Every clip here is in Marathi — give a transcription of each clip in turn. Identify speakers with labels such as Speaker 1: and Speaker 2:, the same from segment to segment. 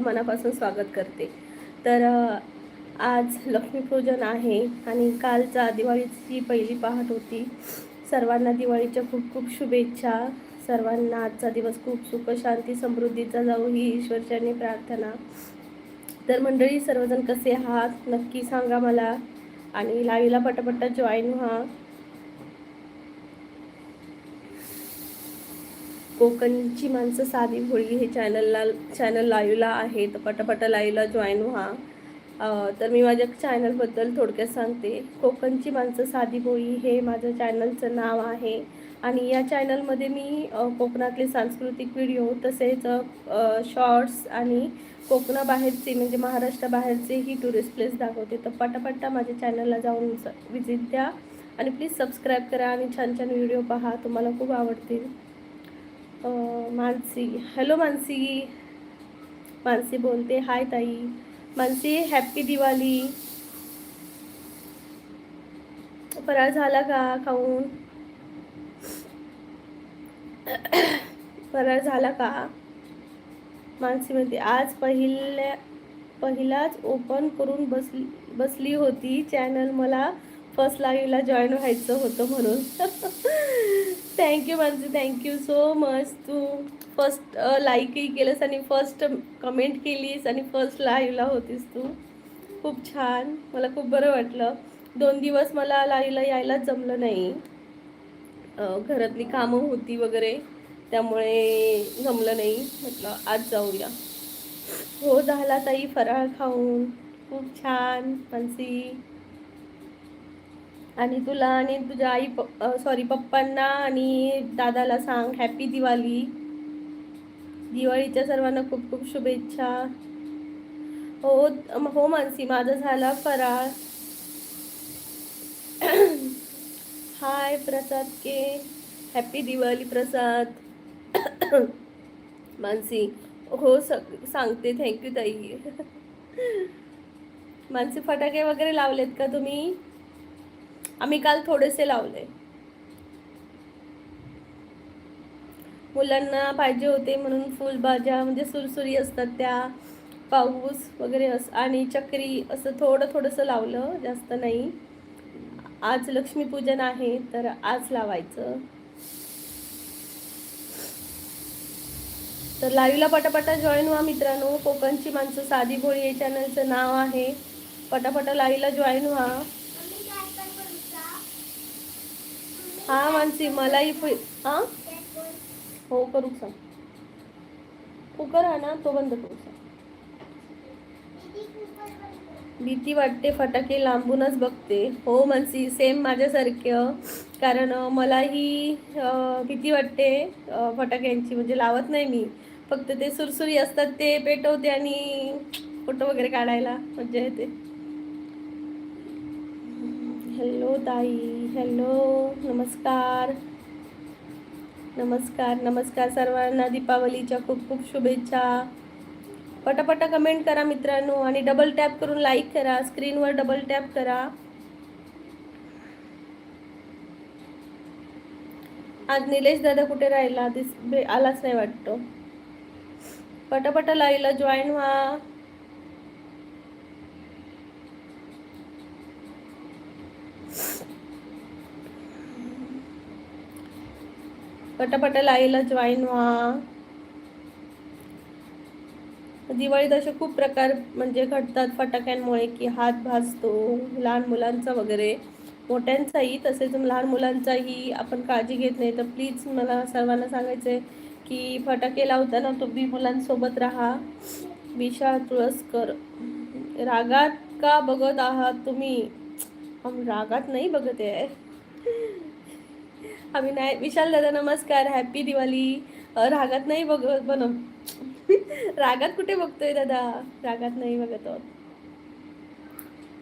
Speaker 1: मनापासून स्वागत करते. तर आज लक्ष्मीपूजन आहे आणि कालचा दिवाळीची पहिली पहाट होती. सर्वांना दिवाळीच्या खूप खूप शुभेच्छा. सर्वांना आजचा दिवस खूप सुख शांती समृद्धीचा जाऊ ही ईश्वरचरणी प्रार्थना. तर मंडळी, सर्वजण कसे आहात नक्की सांगा मला आणि लाईव्हला पटापट जॉईन व्हा. कोकणची माणसं साधी भोळी हे चॅनल लाईव्हला आहे, तर पटापट लाईव्हला जॉईन व्हा. तर मी माझ्या चॅनलबद्दल थोडक्यात सांगते. कोकणची माणसं साधी भोळी हे माझं चॅनलचं नाव आहे आणि या चॅनलमध्ये मी कोकणातले सांस्कृतिक व्हिडिओ तसेच शॉर्ट्स आणि कोकणाबाहेरचे म्हणजे महाराष्ट्राबाहेरचेही टुरिस्ट प्लेस दाखवते. तर पटापट माझ्या चॅनलला जाऊन विजिट द्या आणि प्लीज सबस्क्राईब करा आणि छान छान व्हिडिओ पहा, तुम्हाला खूप आवडतील. मानसी, हॅलो मानसी. मानसी बोलते, हाय ताई. मानसी, हॅप्पी दिवाळी. फराळ झाला का खाऊन? फराळ झाला का? मानसी म्हणते, आज पहिलाच ओपन करून बसली होती चॅनल, मला फर्स्ट लाईव्हला जॉईन व्हायचं होतं म्हणून. Thank you Mansi, thank you so much. तू फर्स्ट लाईकही केलंस आणि फर्स्ट कमेंट केलीस आणि फर्स्ट लाईव्हला होतीस तू. खूप छान, मला खूप बरं वाटलं. 2 दिवस मला लाईव्हला यायलाच जमलं नाही. घरातली कामं होती वगैरे, त्यामुळे जमलं नाही. म्हटलं आज जाऊया. हो झाला ताई फराळ खाऊन. खूप छान मानसी. आणि तुला आणि तुझ्या सॉरी पप्पांना आणि दादाला सांग हॅपी दिवाळी. दिवाळीच्या सर्वांना खूप खूप शुभेच्छा. हो हो मानसी, माझा झाला फराळ. हाय प्रसाद के, हॅपी दिवाळी प्रसाद. मानसी, हो सांगते. थँक्यू ताई. मानसी, फटाके वगैरे लावलेत का तुम्ही? आम्ही काल थोडेसे लावले. मुलांना पाहिजे होते म्हणून फुलभाज्या म्हणजे सुरसुरी असतात त्या, पाऊस वगैरे आणि चक्री असं थोडं थोडंसं लावलं, जास्त नाही. आज लक्ष्मीपूजन आहे तर आज लावायचं. तर लाईव्हला पटापटा जॉईन व्हा मित्रांनो. कोकणची माणसं साधी भोळी हे चॅनलचं नाव आहे. पटापटा लाईव्हला जॉईन व्हा. हा मानसी, मलाही हा हो करू सांग. कुकर आहे ना, तो बंद करू सांग. भीती वाटते, फटाके लांबूनच बघते. हो मानसी, सेम माझ्यासारखं. कारण मलाही भीती वाटते फटाक्यांची, म्हणजे लावत नाही मी. फक्त ते सुरसुरी असतात ते पेटवते आणि फोटो वगैरे काढायला मजा येते. हॅलो ताई, हॅलो, नमस्कार. नमस्कार नमस्कार सर्वांना. दीपावलीच्या खूप खूप शुभेच्छा. पटापटा कमेंट करा मित्रांनो आणि डबल टॅप करून लाईक करा. स्क्रीनवर डबल टॅप करा. आज निलेश दादा कुठे राहिला? आलाच नाही वाटतं. पटापटा लाईव्हला जॉईन व्हा. पटापटा लाईव्हला जॉईन व्हा. दिवाळीत असे खूप प्रकार म्हणजे घडतात फटाक्यांमुळे की हात भाजतो लहान मुलांचा वगैरे, मोठ्यांचाही. तसेच लहान मुलांचाही आपण काळजी घेत नाही. तर प्लीज मला सर्वांना सांगायचं आहे की फटाके लावताना तुम्ही मुलांसोबत राहा. विशाल तुळसकर, रागात का बघत आहात तुम्ही? आम्ही रागात नाही बघत आहे. आम्ही नाही. विशाल दादा नमस्कार, हॅपी दिवाळी. रागात नाही बनव. रागात कुठे बघतोय दादा? रागात नाही बघत आहोत.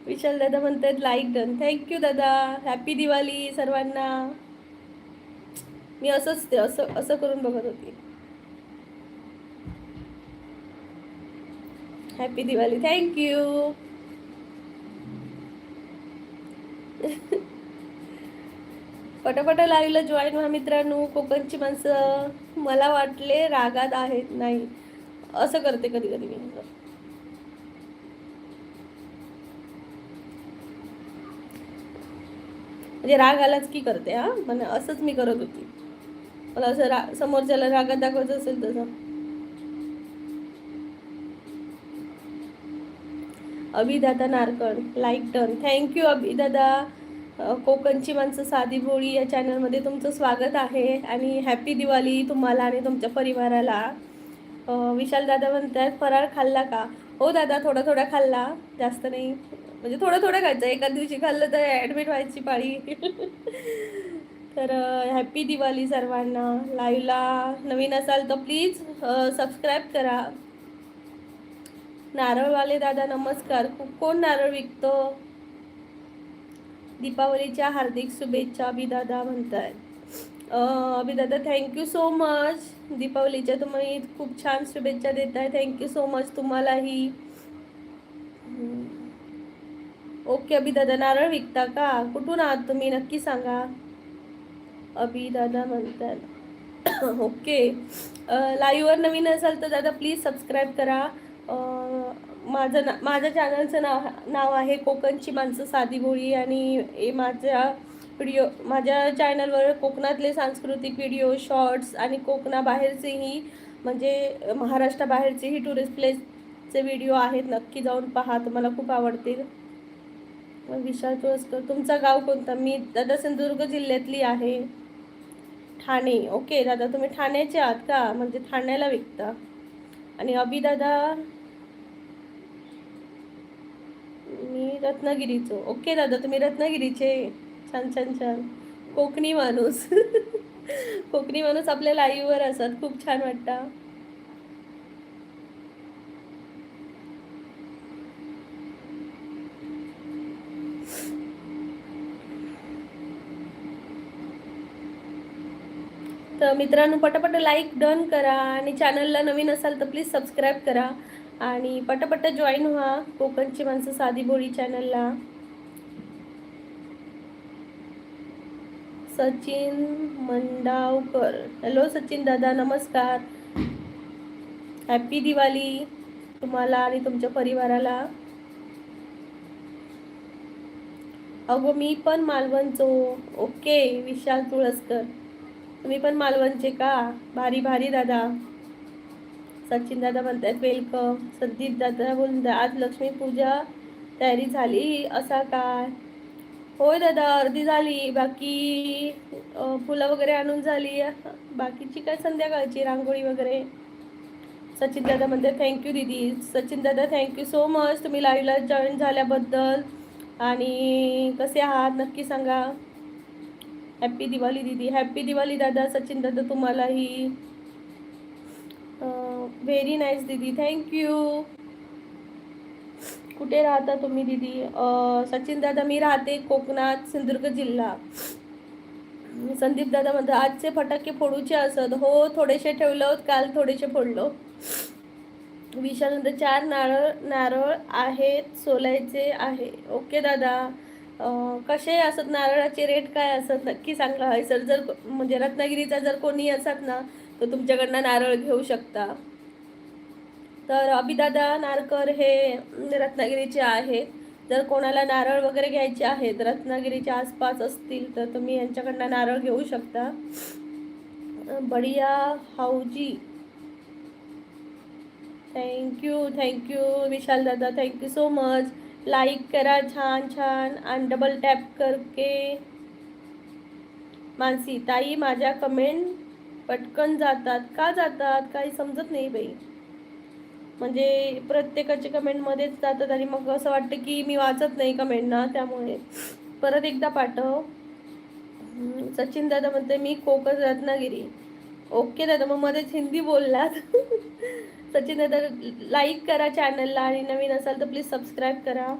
Speaker 1: विशाल दादा म्हणतात लाईक डन. थँक्यू दादा. हॅपी दिवाळी सर्वांना. मी असंच ते असं असं करून बघत होती. Happy Diwali, thank you. पटापटा लाईव्हला जॉईन व्हा मित्रांनो. कोकणची माणसं मला वाटले रागात आहेत. नाही, असं करते कधी कधी मी. म्हणजे राग आलाच की करते हा, पण असंच मी करत होती. मला असं समोरच्याला रागात दाखवायचं असेल तसं. अभिदादा नारकड लाईक डन. थँक्यू अभिदादा. कोकणची माणसं साधी भोळी या चॅनलमध्ये तुमचं स्वागत आहे आणि हॅपी दिवाळी तुम्हाला आणि तुमच्या परिवाराला. विशाल दादा म्हणतात फराळ खाल्ला का? हो दादा, थोडा थोडा खाल्ला, जास्त नाही. म्हणजे थोडं थोडं खायचं, एका दिवशी खाल्लं तर ॲडमिट व्हायची पाळी. तर हॅपी दिवाळी सर्वांना. लाईव्हला नवीन असाल तर प्लीज सबस्क्राईब करा. नारळवाले दादा नमस्कार. कोण नारळ विकतो? दीपावलीच्या हार्दिक शुभेच्छा अभिदादा म्हणताय. अभिदादा थँक्यू सो मच. दीपावलीच्या तुम्ही खूप छान शुभेच्छा देताय, थँक्यू सो मच तुम्हालाही. ओके अभिदादा, नारळ विकता का? कुठून आहात तुम्ही नक्की सांगा. अभिदादा म्हणतात. ओके. लाईव्हवर नवीन असाल तर दादा प्लीज सबस्क्राईब करा. माझ्या चॅनलचं नाव आहे कोकणची माणसं साधी भोळी आणि माझ्या चॅनलवर कोकणातले सांस्कृतिक व्हिडिओ, शॉर्ट्स आणि कोकणाबाहेरचेही म्हणजे महाराष्ट्राबाहेरचेही टुरिस्ट प्लेसचे व्हिडिओ आहेत. नक्की जाऊन पहा, तुम्हाला खूप आवडतील. विशाल तुळसकर, तुमचा गाव कोणता? मी दादा सिंधुदुर्ग जिल्ह्यातली आहे, ठाणे. ओके दादा, तुम्ही ठाण्याचे आहात का? म्हणजे ठाण्याला विकता. आणि अभिदादा मी रत्नागिरीचं. ओके दादा, तुम्ही रत्नागिरीचे. छान छान छान. कोकणी माणूस. कोकणी माणूस आपल्या लाईव्हवर असतात, खूप छान वाटतं. तर मित्रांनो पटापट लाईक डन करा आणि चॅनलला नवीन असाल तर प्लीज सबस्क्राईब करा आणि पटापट जॉईन व्हा कोकणची माणसं साधी भोळी चॅनलला. सचिन मंडावकर, हॅलो सचिन दादा नमस्कार. हॅपी दिवाळी तुम्हाला आणि तुमच्या परिवाराला. अगो मी पण मालवणचो. ओके विशाल तुळसकर, तुम्ही पण मालवणचे का? भारी भारी दादा. सचिन दादा म्हणतात वेलकम. संदीप दादा बोलतात आज लक्ष्मी पूजा तयारी झाली असा काय? होय दादा, अर्धी झाली, बाकी फुलं वगैरे आणून झाली, बाकीची काय संध्याकाळची रांगोळी वगैरे. सचिन दादा म्हणतात थँक्यू दीदी. सचिन दादा थँक्यू सो मच तुम्ही लाईव्हला जॉईन झाल्याबद्दल. आणि कसे आहात नक्की सांगा. हॅपी दिवाळी दीदी. हॅपी दिवाळी दादा. सचिन दादा तुम्हालाही. व्हेरी नाईस दीदी, थँक्यू. कुठे राहता तुम्ही दीदी? सचिन दादा मी राहते कोकणात, सिंधुदुर्ग जिल्हा. संदीप दादा म्हणतात आजचे फटाके फोडूचे असत. हो, थोडेसे ठेवलं, काल थोडेसे फोडलो. विशाल 4 नारळ आहेत सोलायचे आहे. ओके दादा. कसे असत नारळाचे रेट काय असत नक्की सांगा. आहे सर, जर म्हणजे रत्नागिरीचा जर कोणी असत ना तर तुमच्याकडनं नारळ घेऊ शकता. तर अभिदादा नारकर हे रत्नागिरीचे आहेत. जर कोणाला नारळ वगैरे घ्यायचे आहेत रत्नागिरीच्या आसपास असतील तर तुम्ही यांच्याकडनं नारळ घेऊ शकता. बढिया हाऊजी, थँक्यू विशाल दादा, थँक्यू सो मच. लाईक करा छान छान आणि डबल टॅप करके. मानसी ताई माझ्या कमेंट पटकन जातात का? जातात काही समजत नाही बाई. म्हणजे प्रत्येकाच्या कमेंटमध्येच जातात आणि मग असं वाटतं की मी वाचत नाही कमेंट ना, त्यामुळे परत एकदा पाठव. सचिन दादा म्हणते मी कोकण रत्नागिरी. ओके दादा, मग मध्येच हिंदी बोललात. सचिन दादा लाईक करा चॅनलला आणि नवीन असाल तर प्लीज सबस्क्राईब करा.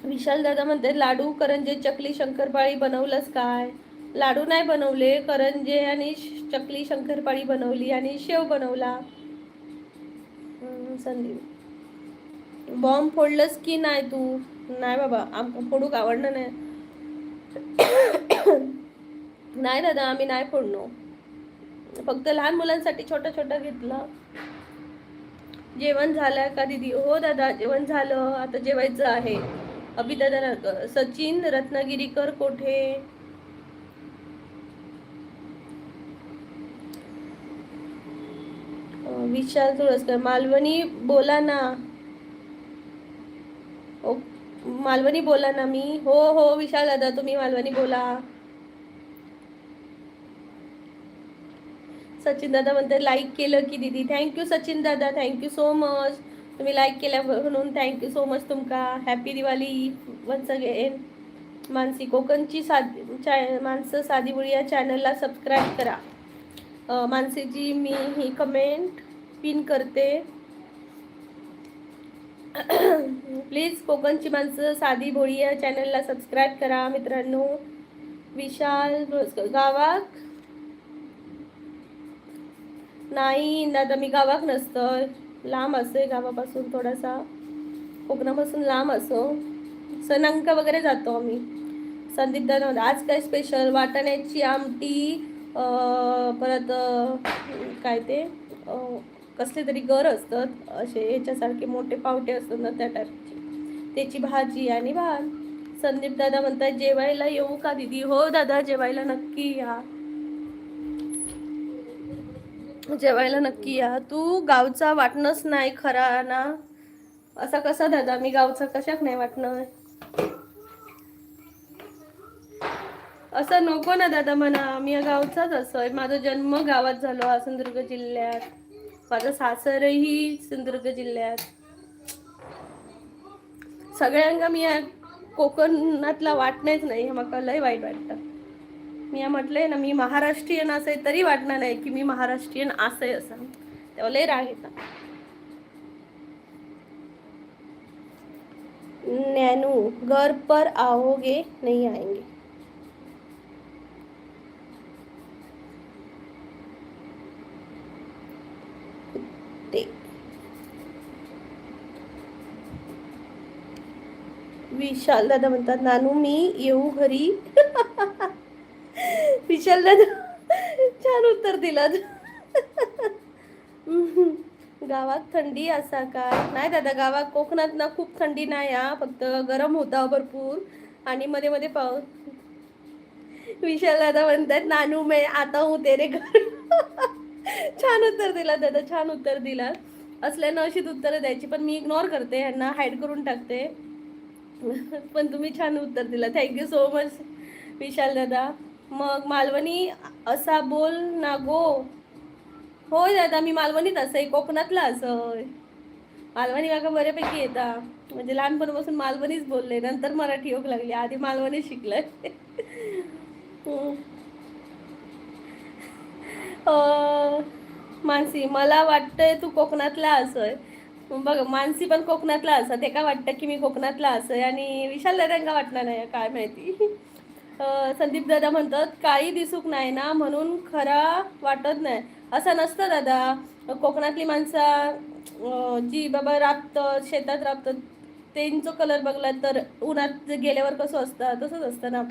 Speaker 1: विशाल दादा म्हणते लाडू करंजे चकली शंकरपाळी बनवलंस काय? लाडू नाही बनवले, करंजे आणि चकली शंकरपाळी बनवली आणि शेव बनवला. संदीप बॉम्ब फोडलंस की नाही तू? नाही बाबा, फोडूक आवडणार नाही. नाही दादा आम्ही नाही फोडलो, फक्त लहान मुलांसाठी छोटा छोटा घेतला. जेवण झालं का दीदी? हो दादा, जेवण झालं, आता जेवायचं आहे. अभिदादा सचिन रत्नागिरीकर कोठे? विशाल तुळसकर, मालवणी बोला ना. ओ, मालवणी बोला ना. मी हो हो विशाल दादा, तुम्ही मालवणी बोला. सचिन दादा म्हणते लाईक केलं की दीदी? थँक्यू सचिन दादा, थँक्यू सो मच. तुम्ही लाईक केल्या म्हणून थँक्यू सो मच तुमका. Happy Diwali once again. Mansi कोकणची माणसं साधी बोली या चॅनलला सबस्क्राईब करा. मानसीची मी ही कमेंट पिन करते. प्लीज कोकणची माणसं साधी भोळी या चॅनलला सबस्क्राईब करा मित्रांनो. विशाल गावात नाही दादा, मी गावात नसतं, लांब असते गावापासून, थोडासा कोकणापासून लांब असो. सणांक वगैरे जातो आम्ही. संदीप दादा, आज काय स्पेशल? वाटाण्याची आमटी, परत काय ते कसले तरी गर असतात असे याच्यासारखे मोठे पावटे असतात ना त्या टाईपची, त्याची भाजी आणि भात. संदीप दादा म्हणतात जेवायला येऊ का दीदी? हो दादा, जेवायला नक्की या, जेवायला नक्की या. तू गावचा वाटणंच नाही खरा ना? असा कसा दादा? मी गावचा कशाक नाही वाटणार? असं नको ना दादा म्हणा, मी गावचाच असोय. माझा जन्म गावात झालो, सिंधुदुर्ग जिल्ह्यात. माझं सासरही सिंधुदुर्ग जिल्ह्यात. सगळ्यांना मी कोकणातला वाटणेच नाही, हे मला लय वाईट वाटतं. मी म्हटलंय ना, मी महाराष्ट्रीयन असे तरी वाटणार नाही की मी महाराष्ट्रीयन असे, असं तेव्हा लय राग येतात. नैनू घर पर आओगे? नहीं आएंगे. ते विशाल दादा म्हणतात नानू मी येऊ घरी. विशाल दादा छान उत्तर दिलात. गावात थंडी असा काय? नाही दादा, गावात कोकणात ना खूप थंडी नाही हा, फक्त गरम होता भरपूर आणि मध्ये मध्ये पाऊस. विशाल दादा म्हणतात नानू मैं आता हूँ तेरे घर. छान उत्तर दिला दादा, छान उत्तर दिला. असल्यानं अशीच उत्तरं द्यायची, पण मी इग्नोर करते, यांना हाईड करून टाकते. पण तुम्ही छान उत्तर दिला, थँक्यू सो मच विशाल दादा. मग मालवणी असा बोल ना गो. होय दादा, मी मालवणीत असं कोकणातला असं मालवणी बघा बऱ्यापैकी येता, म्हणजे लहानपणापासून मालवणीच बोलले, नंतर मराठी योग लागली, आधी मालवणी शिकलंय. मानसी मला वाटतंय तू कोकणातला असय. बघ मानसी पण कोकणातला असं, ते का वाटतं की मी कोकणातला असं, आणि विशाल दादा वाटणार नाही काय माहिती. संदीप दादा म्हणतात काळी दिसूक नाही ना म्हणून खरा वाटत नाही. असं नसतं दादा, कोकणातली माणसं जी बाबा राबतात, शेतात राबतात, त्यांचं कलर बघला तर उन्हात गेल्यावर कसं असतं तसंच असतं ना.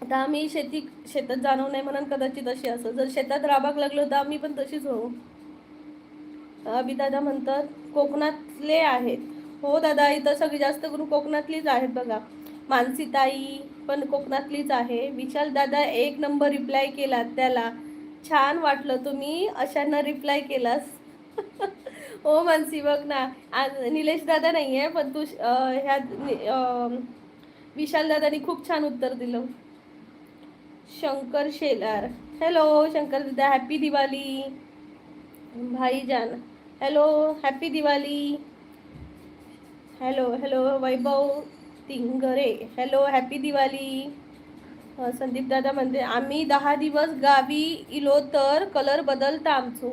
Speaker 1: आता आम्ही शेतात जाणव नाही म्हणून कदाचित अशी असं, जर शेतात राबाक लागलो तर आम्ही पण तशीच होऊ. अभिदादा म्हणतात कोकणातले आहेत. हो दादा, इथं सगळी जास्त करून कोकणातलीच आहेत बघा. मानसीताई पण कोकणातलीच आहे. विशाल दादा एक नंबर रिप्लाय केला त्याला, छान वाटलं तुम्ही अशांना रिप्लाय केलास. हो मानसी बघ ना, आज निलेश दादा नाही आहे, पण तू ह्या विशाल दादानी खूप छान उत्तर दिलं. शंकर शेलार, हॅलो शंकर दादा, हॅपी दिवाळी. भाईजान hello, happy Diwali. Hello hello Vaibhav Tingre, hello happy Diwali. Sandeep दादा म्हणते आम्ही 10 दिवस गावी इलो तर कलर बदलता आमचो.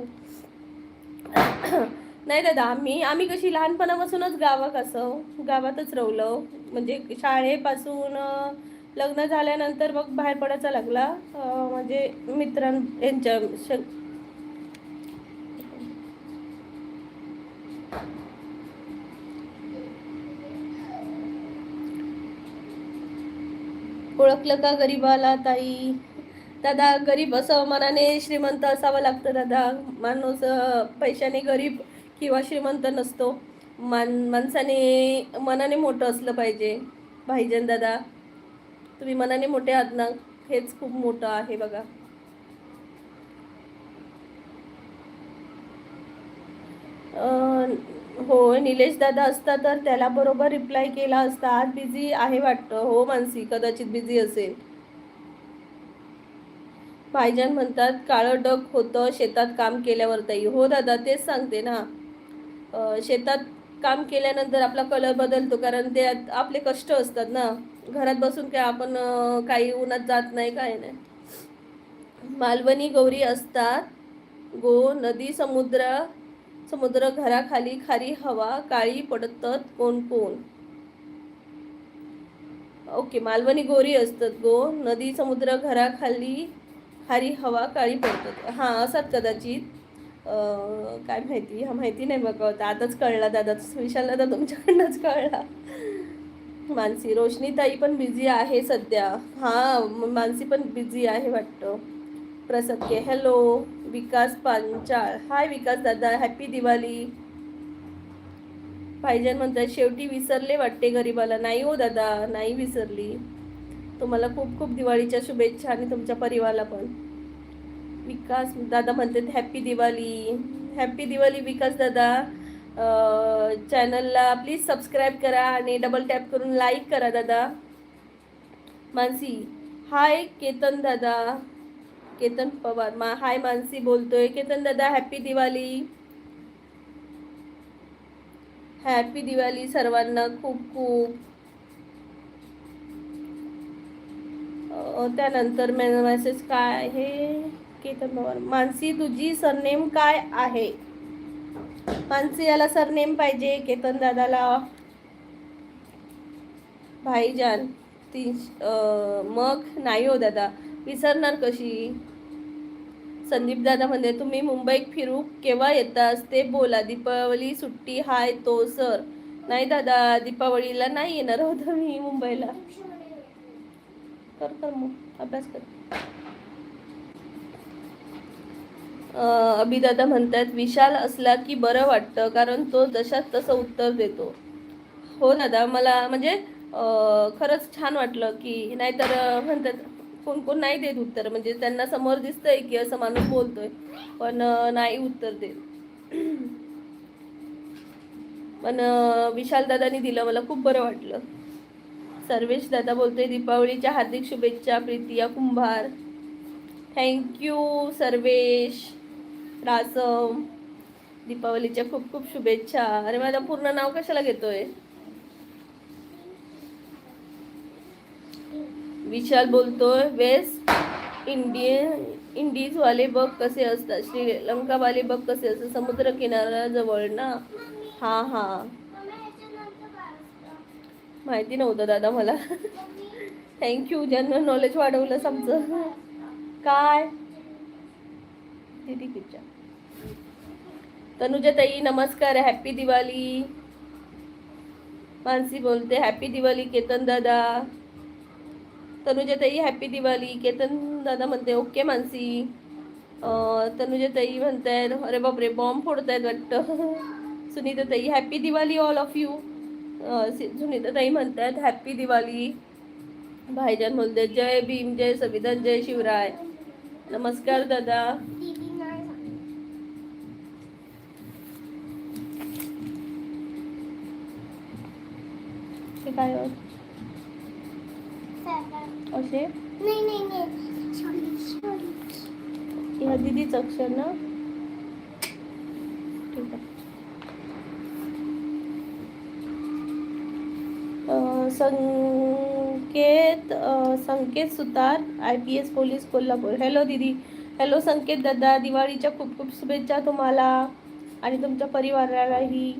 Speaker 1: नाही दादा, आम्ही कशी लहानपणापासूनच गावात असं गावातच राहलो, म्हणजे शाळेपासून लग्न झाल्यानंतर मग बाहेर पडायचा लागला, म्हणजे यांच्या ओळखलं का गरीबाला ताई? दादा गरीब असं मनाने श्रीमंत असावं लागतं दादा, माणूस पैशाने गरीब किंवा श्रीमंत नसतो. माणसाने मनाने मोठं असलं पाहिजे. भाईजान दादा, तुम्ही मनाने मोठे आहात ना, हेच खूप मोठं आहे बघा. हो, निलेश दादा असता तर त्याला बरोबर रिप्लाय केला असता. आज बिझी आहे वाटतं. हो मानसी, कदाचित बिझी असेल. भाईजान म्हणतात काळं डग होतं शेतात काम केल्यावर ताई. हो दादा, तेच सांगते ना. शेतात काम केल्यानंतर आपला कलर बदलतो, कारण ते आपले कष्ट असतात ना. घरात बसून काय आपण काही उन्हात जात नाही, काय नाही. मालवणी गौरी असतात गो. नदी समुद्र समुद्र घराखाली खारी हवा काळी पडतात कोण कोण. ओके, मालवणी गोरी असतात गो. नदी समुद्र घराखाली खारी हवा काळी पडतात. हां, असतात कदाचित. काय माहिती, हा माहिती नाही बघा. आताच कळला दादा, विशाल दादा तुमच्याकडनंच कळला. मानसी, रोशनी ताई पण बिझी आहे सध्या. हां, मानसी पण बिझी आहे वाटतं. प्रसक्के, हॅलो. विकास पांचाळ, हाय विकास दादा, हॅपी दिवाळी. भाईजान म्हणतात शेवटी विसरले वाटते गरीबाला. नाही हो दादा, नाही विसरली. तुम्हाला खूप खूप दिवाळीच्या शुभेच्छा आणि तुमच्या परिवाराला पण. विकास दादा म्हणतात हॅपी दिवाळी. हॅपी दिवाळी विकास दादा. चॅनलला प्लीज सबस्क्राईब करा आणि डबल टॅप करून लाईक करा दादा. मानसी, हाय केतन दादा. केतन पवार, हाय मानसी बोलतोय. केतन दादा हॅपी दिवाळी. हॅपी दिवाळी सर्वांना खूप खूप. त्यानंतर मेसेज काय आहे. केतन पवार, मानसी तुझी सरनेम काय आहे. मानसी याला सरनेम पाहिजे केतन दादाला. भाईजान ती मग नाही हो दादा, विसरणार कशी. संदीप दादा म्हणते तुम्ही मुंबईत फिरू केव्हा येतास ते बोला. दीपावली सुट्टी हाय तो सर. नाही दादा, दीपावलीला नाही येणार होत मी मुंबईला. कर मग अभ्यास कर. अभिदादा म्हणतात विशाल असला की बरं वाटतं, कारण तो जशात तसं उत्तर देतो. हो दादा, मला म्हणजे खरंच छान वाटलं की, नाहीतर म्हणतात कोण कोण नाही देत उत्तर, म्हणजे त्यांना समोर दिसतंय की असं माणूस बोलतोय पण नाही उत्तर देत. पण विशाल दादानी दिलं, मला खूप बरं वाटलं. सर्वेश दादा बोलतोय दीपावलीच्या हार्दिक शुभेच्छा प्रीतिया कुंभार. थँक्यू सर्वेश रासम. दीपावलीच्या खूप खूप शुभेच्छा. अरे माझं पूर्ण नाव कशाला घेतोय. विशाल बोलतोय वेस्ट इंडिज वाले बघ कसे असतात, श्रीलंका वाले बघ कसे असतात, समुद्र किनारा जवळ ना. हा हा, माहिती नव्हतं दादा मला. थँक्यू, जनरल नॉलेज वाढवलंस आमचं. काय दीदी पिक्चर. तनुजा ताई नमस्कार, हॅपी दिवाळी. मानसी बोलते हॅपी दिवाळी केतन दादा. तनुजा ताई हॅपी दिवाळी. केतन दादा म्हणते ओके मानसी. तनुजा ताई म्हणतायत अरे बापरे बॉम्ब फोडतायत वाटतं. सुनीता ताई happy Diwali all of you. Sunita ताई म्हणतात हॅपी दिवाळी. भाईजान बोलते जय भीम, जय संविधान, जय शिवराय. नमस्कार दादा. हे काय असे ह्या दीदीच अक्षर ना. ठीक आहे. संकेत सुतार IPS पोलीस कोल्हापूर. हॅलो दीदी. हॅलो संकेत दादा, दिवाळीच्या खूप खूप शुभेच्छा तुम्हाला आणि तुमच्या परिवारालाही.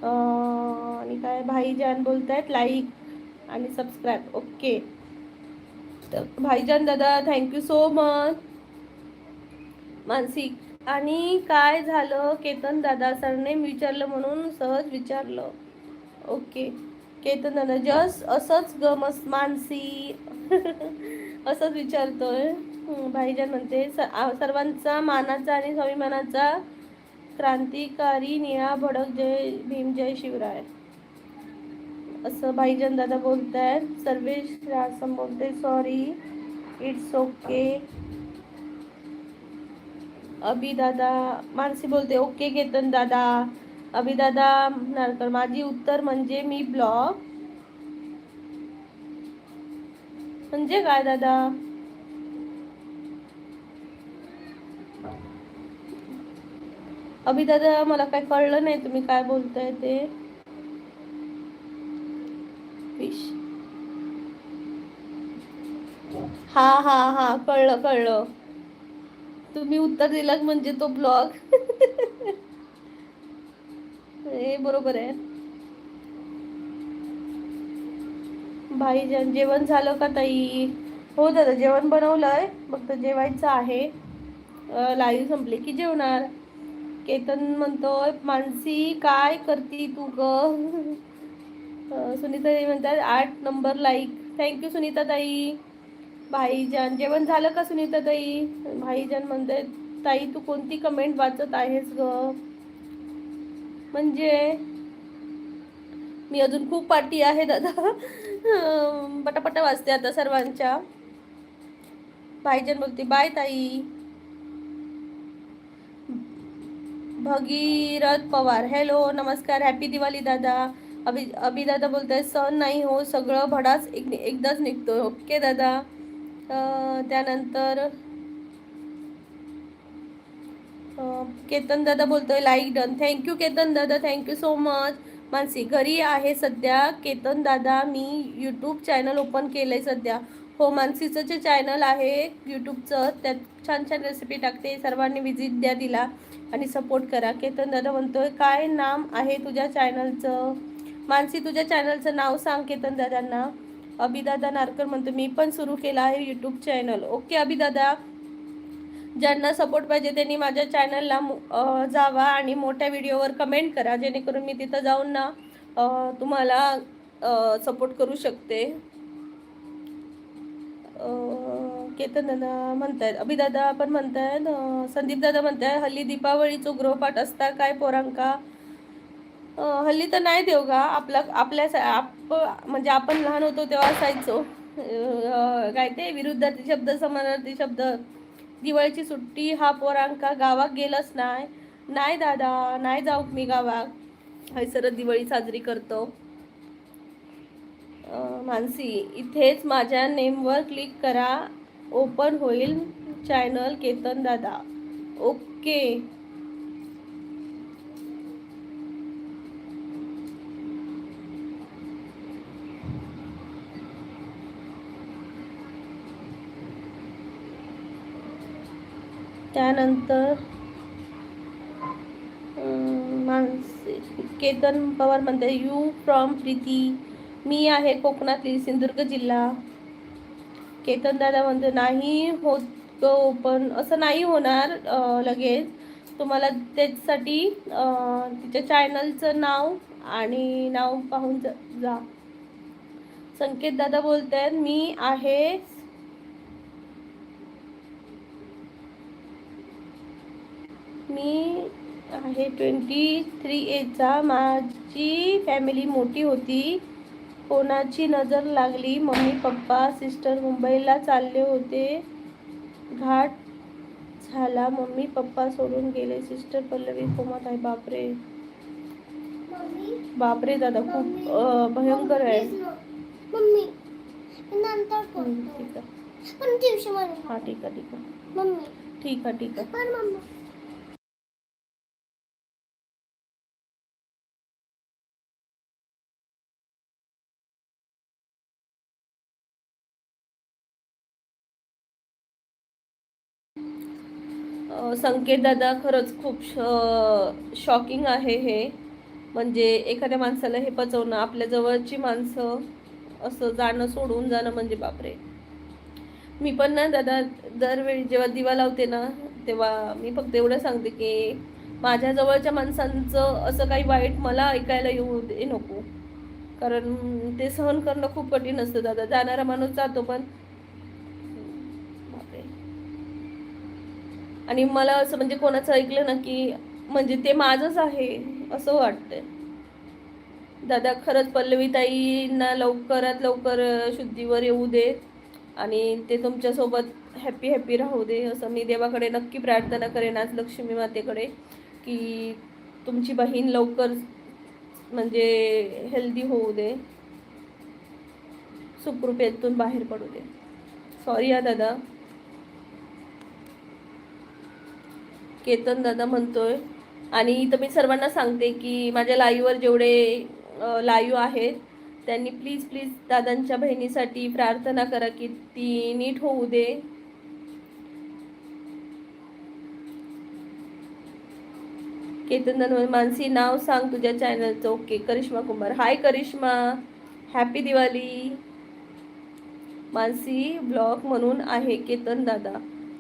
Speaker 1: आणि काय भाईजान बोलतायत लाईक आणि सबस्क्राईब. ओके, तर भाईजान दादा थँक्यू सो मच. मानसिक, आणि काय झालं केतन दादा, सरनेम विचारलं म्हणून सहज विचारलं. ओके केतन दादा, जस्ट असंच गमस मानसी. असंच विचारतोय. भाईजान म्हणते सर्वांचा मानाचा आणि स्वाभिमानाचा क्रांतिकारी निळा भडक जय भीम जय शिवराय असं भाईजान दादा बोलतायत. सर्वेश रासम बोलते सॉरी इट्स ओके. अभि दादा मानसी बोलते ओके केतन दादा. अभि दादा नारकर माझी उत्तर म्हणजे मी ब्लॉग म्हणजे काय दादा. अभि दादा मला काय कळलं नाही तुम्ही काय बोलताय ते. फिश हा हा हा कळलं कळलं. तुम्ही उत्तर दिलं म्हणजे तो ब्लॉग हे बरोबर आहे. भाईजान जेवण झालं का ताई. हो दादा जेवण बनवलंय फक्त जेवायचं आहे. लाईव्ह संपले की जेवणार. केतन म्हणतोय मानसी काय करती तू ग. सुनीता ताई म्हणतात 8 नंबर लाईक. थँक्यू सुनीता ताई. भाईजान जेवण झालं का सुनीता ताई. भाईजान म्हणतात ताई तू कोणती कमेंट वाचत आहेस ग. म्हणजे मी अजून खूप पाठी आहे दादा. पटापटा वाचते आता सर्वांच्या. भाईजान बोलते बाय ताई. भगीरथ पवार हॅलो नमस्कार हॅपी दिवाळी दादा. अभि दादा बोलताय सण नाही हो सगळं भडाच एकदाच निघतो. ओके दादा. त्यानंतर केतन दादा बोलतोय लाईक डन. थँक्यू केतन दादा थँक्यू सो मच. मानसी घरी आहे सध्या. केतन दादा मी यूट्यूब चॅनल ओपन केलंय सध्या. हो मानसीचं जे चॅनल आहे यूट्यूबचं त्यात छान छान रेसिपी टाकते. सर्वांनी विजिट द्या तिला आणि सपोर्ट करा. केतन दादा म्हणतोय काय नाम आहे तुझ्या चॅनलचं. मानसी तुझ्या चॅनलचं नाव सांग केतन दादांना. अभिदादा नारकर म्हणतो मी पण सुरू केला आहे यूट्यूब चॅनल. ओके अभिदादा. ज्यांना सपोर्ट पाहिजे त्यांनी माझ्या चॅनलला जावा आणि मोठ्या व्हिडिओवर कमेंट करा जेणेकरून मी तिथं जाऊन ना तुम्हाला सपोर्ट करू शकते. केतन दादा म्हणतायत अभिदादा पण म्हणतायत. संदीप दादा म्हणताय हल्ली दीपावळीचो गृहपाठ असता काय पोरांका. हल्ली तर नाही देव का म्हणजे आपण लहान होतो तेव्हा असायचो. काय ते विरुद्धार्थी शब्द समानार्थी शब्द. दिवाळीची सुट्टी हा पोरांका गावाक गेलंच नाही. नाही दादा नाही जाऊ मी गावाक. हैसरच दिवाळी साजरी करतो. मानसी इथेच माझ्या नेमवर क्लिक करा ओपन होईल चॅनल केतन दादा. ओके. त्यानंतर मानसी केतन पवार म्हणते यू फ्रॉम प्रीती. मी आहे कोकणातली सिंधुदुर्ग जिल्हा. केतन दादा म्हणते नाही होत पण असं नाही होणार लगेच. तुम्हाला त्याच्यासाठी तिच्या चॅनलचं नाव आणि नाव पाहून जा. संकेत दादा बोलतायत मी आहे मी आहे 23 एजचा. माझी फॅमिली मोठी होती. कोणाची नजर लागली. मम्मी पप्पा सिस्टर मुंबईला चालले होते. घाट झाला. मम्मी पप्पा सोडून गेले. सिस्टर पल्लवी कोमात आहे. बापरे बापरे दादा खूप भयंकर आहे. ठीक आहे हा ठीक आहे ठीक आहे ठीक आहे ठीक आहे. संकेत दादा खरंच खूप शॉकिंग आहे हे. म्हणजे एखाद्या माणसाला हे पचवणं आपल्या जवळची माणसं असं जाणं सोडून जाणं म्हणजे बापरे. मी पण ना दादा दरवेळी जेव्हा दिवा लावते ना तेव्हा मी फक्त एवढं सांगते की माझ्या जवळच्या माणसांचं असं काही वाईट मला ऐकायला येऊ दे नको. कारण ते सहन करणं खूप कठीण असतं दादा. जाणारा माणूस जातो पण आणि मला असं म्हणजे कोणाचं ऐकलं ना की म्हणजे ते माझंच आहे असं वाटतंय. दादा खरंच पल्लवीताईंना लवकरात लवकर शुद्धीवर येऊ दे आणि ते तुमच्यासोबत हॅपी हॅपी राहू दे असं मी देवाकडे नक्की प्रार्थना करेन आज लक्ष्मी मातेकडे की तुमची बहीण लवकर म्हणजे हेल्दी होऊ दे, सुखरूपेतून बाहेर पडू दे. सॉरी या दादा. केतन दादा म्हणतोय. आणि इथं मी सर्वांना सांगते की माझ्या लाईव्हवर जेवढे लाईव्ह आहेत त्यांनी प्लीज प्लीज दादांच्या बहिणीसाठी प्रार्थना करा की ती नीट होऊ दे. केतन दादा, मानसी नाव सांग तुझ्या चॅनलचं. ओके, करिश्मा कुंभार. हाय करिश्मा, हॅपी दिवाळी. मानसी ब्लॉग म्हणून आहे केतन दादा.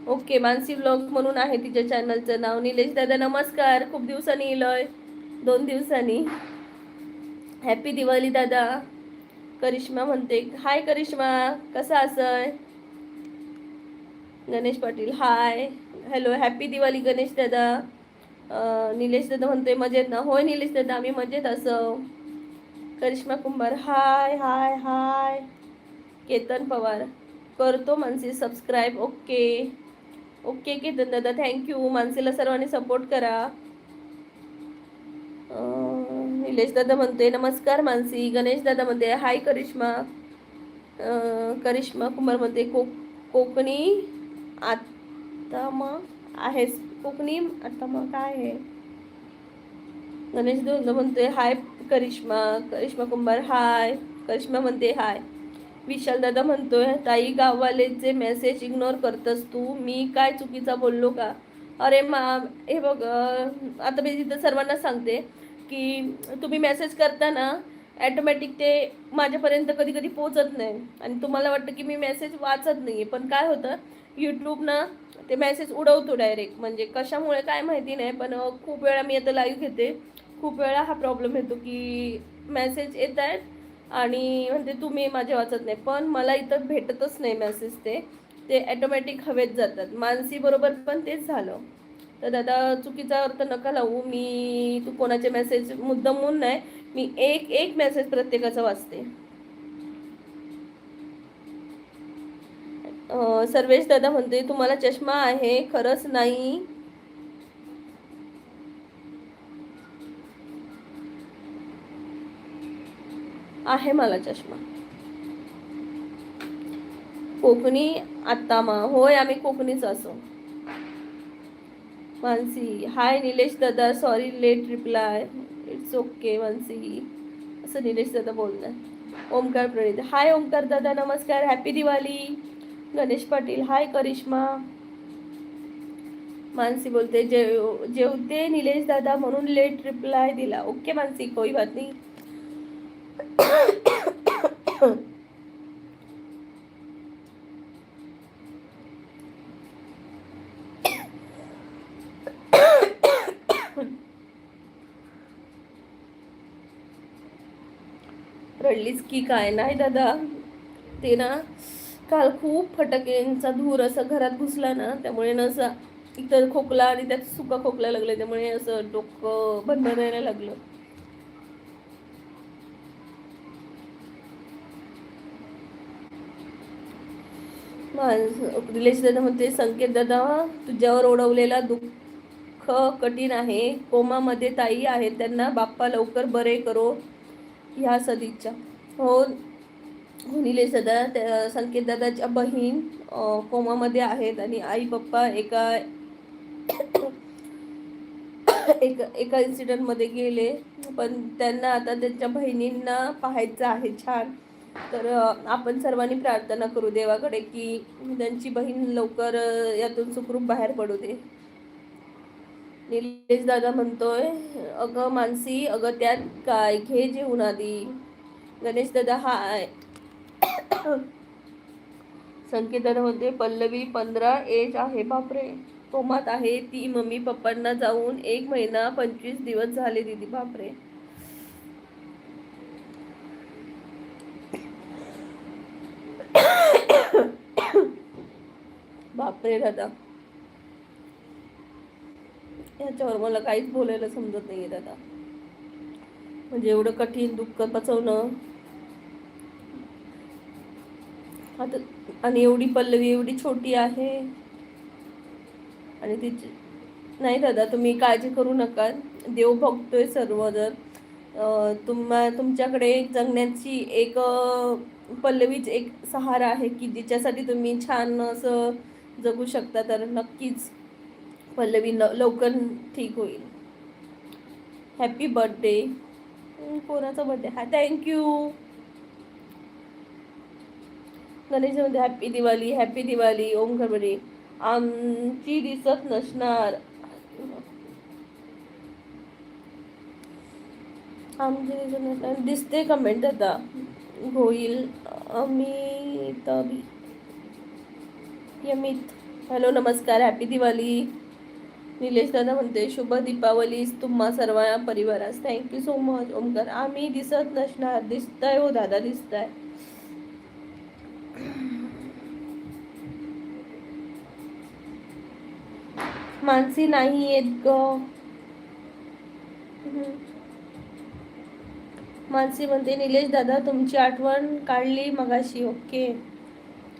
Speaker 1: ओके, मानसी ब्लॉग म्हणून आहे तिच्या चॅनलचं नाव. निलेश दादा नमस्कार, खूप दिवसांनी इलोय, 2 दिवसांनी. हॅपी दिवाळी दादा. करिश्मा म्हणते हाय करिश्मा, कसा असय. गणेश पाटील हाय, हॅलो, हॅपी दिवाळी गणेश दादा. निलेश दादा म्हणतोय मजेत ना. होय निलेश दादा, आम्ही मजेत असो. करिश्मा कुंभार हाय हाय हाय. केतन पवार करतो Mansi subscribe. Okay okay Ketan दादा, थँक्यू. मानसीला सर्वांनी सपोर्ट करा. निलेश दादा म्हणते नमस्कार मानसी. गणेश दादा म्हणते हाय करिश्मा. करिश्मा कुमार म्हणते कोकणी आता मग आहेस. कोकणी आता मग काय आहे. गणेश दादा म्हणते हाय करिश्मा. करिश्मा कुंभार हाय. करिश्मा म्हणते हाय. विशाल दादा म्हणतोय ताई गाववालेचे मेसेज इग्नोर करतस तू, मी काय चुकीचा बोललो का. अरे हे बघ, आता मी तिथं सर्वांना सांगते की तुम्ही मेसेज करता ना ॲटोमॅटिक ते माझ्यापर्यंत कधी कधी पोचत नाही आणि तुम्हाला वाटतं की मी मेसेज वाचत नाही आहे, पण काय होतं यूट्यूब ना ते मेसेज उडवतो डायरेक्ट. म्हणजे कशामुळे काय माहिती नाही, पण खूप वेळा मी आता लाईव्ह घेते, खूप वेळा हा प्रॉब्लेम येतो की मेसेज येत आहेत आणि म्हणजे तुम्ही माझे वाचत नाही, पण मला इथं भेटतच नाही मेसेज. ते ॲटोमॅटिक हवेत जातात. मानसी बरोबर पण तेच झालं. तर दादा चुकीचा अर्थ नका लावू. मी तू कोणाचे मेसेज मुद्दामून नाही, मी एक एक मेसेज प्रत्येकाचा वाचते. सर्वेश दादा म्हणते तुम्हाला चष्मा आहे. खरंच नाही, आहे मला चष्मा. कोकणी आत्ता मा होय, आम्ही कोकणीच असो. मानसी हाय निलेश दादा, sorry late reply. It's okay Mansi, असं निलेश दादा बोलणार. ओमकार प्रणित हाय ओमकार दादा नमस्कार, हॅपी दिवाळी. गणेश पाटील हाय करिश्मा. मानसी बोलते जेवते निलेश दादा म्हणून लेट रिप्लाय दिला. ओके मानसी, कोई बात नाही. रडलीच की काय. नाही दादा, ते ना काल खूप फटाक्यांचा धूर असं घरात घुसला ना, त्यामुळे ना असं इतर खोकला आणि त्यात सुका खोकला लागले, त्यामुळे असं डोकं बंद राहायला लागलं. निलेश दादा म्हणते संकेत दादा तुझ्यावर ओढवलेला दुःख कठीण आहे. कोमामध्ये ताई आहेत, त्यांना बाप्पा लवकर बरे करो ह्या सदिच्छा. हो निलेश दादा, संकेत दादाच्या बहीण कोमामध्ये आहेत आणि आई पप्पा एका एका इन्सिडेंटमध्ये गेले, पण त्यांना आता त्यांच्या बहिणींना पाहायचं आहे छान. तर आपण सर्वांनी प्रार्थना करू देवाकडे की त्यांची बहीण लवकर यातून सुखरूप बाहेर पडू दे. निलेश दादा म्हणतोय अगं मानसी, अगं त्यात काय, घे जेवून आधी. गणेश दादा हाय. संकेत दादा म्हणते पल्लवी 15 एज आहे. बापरे, कोमात आहे ती. मम्मी पप्पांना जाऊन 1 महिना 25 दिवस झाले दीदी. बापरे. बापरे दादा, त्याच्यावर मला काहीच बोलायला समजत नाहीये दादा. म्हणजे एवढं कठीण दुःख पचवणं आता. आणि एवढी पल्लवी एवढी छोटी आहे आणि तिची नाही दादा, तुम्ही काळजी करू नका. देव बघतोय सर्व. जर तुमच्याकडे जगण्याची एक पल्लवीच एक सहारा आहे की जिच्यासाठी तुम्ही छान असं जगू शकता. तर नक्कीच पल्लवी लवकर ठीक होईल. Happy birthday. कोणाचा बर्थडे हा? थँक्यू. गणेशमध्ये हॅपी दिवाळी, हॅपी दिवाळी. ओम गणपती. आमची दिसत नसणार. आमची दिसत नसणार. दिसते कमेंट आता होईल. अमिताभी यमित. हॅलो नमस्कार, हॅपी दिवाळी. निलेश दादा म्हणते शुभ दीपावली तुम्हा सर्व परिवारास. Thank you so much Omkar. आम्ही दिसत नसणार. दिसताय हो दादा, दिसताय. मानसी नाही येत ग. मानसी म्हणते निलेश दादा तुमची आठवण काढली मगाशी. ओके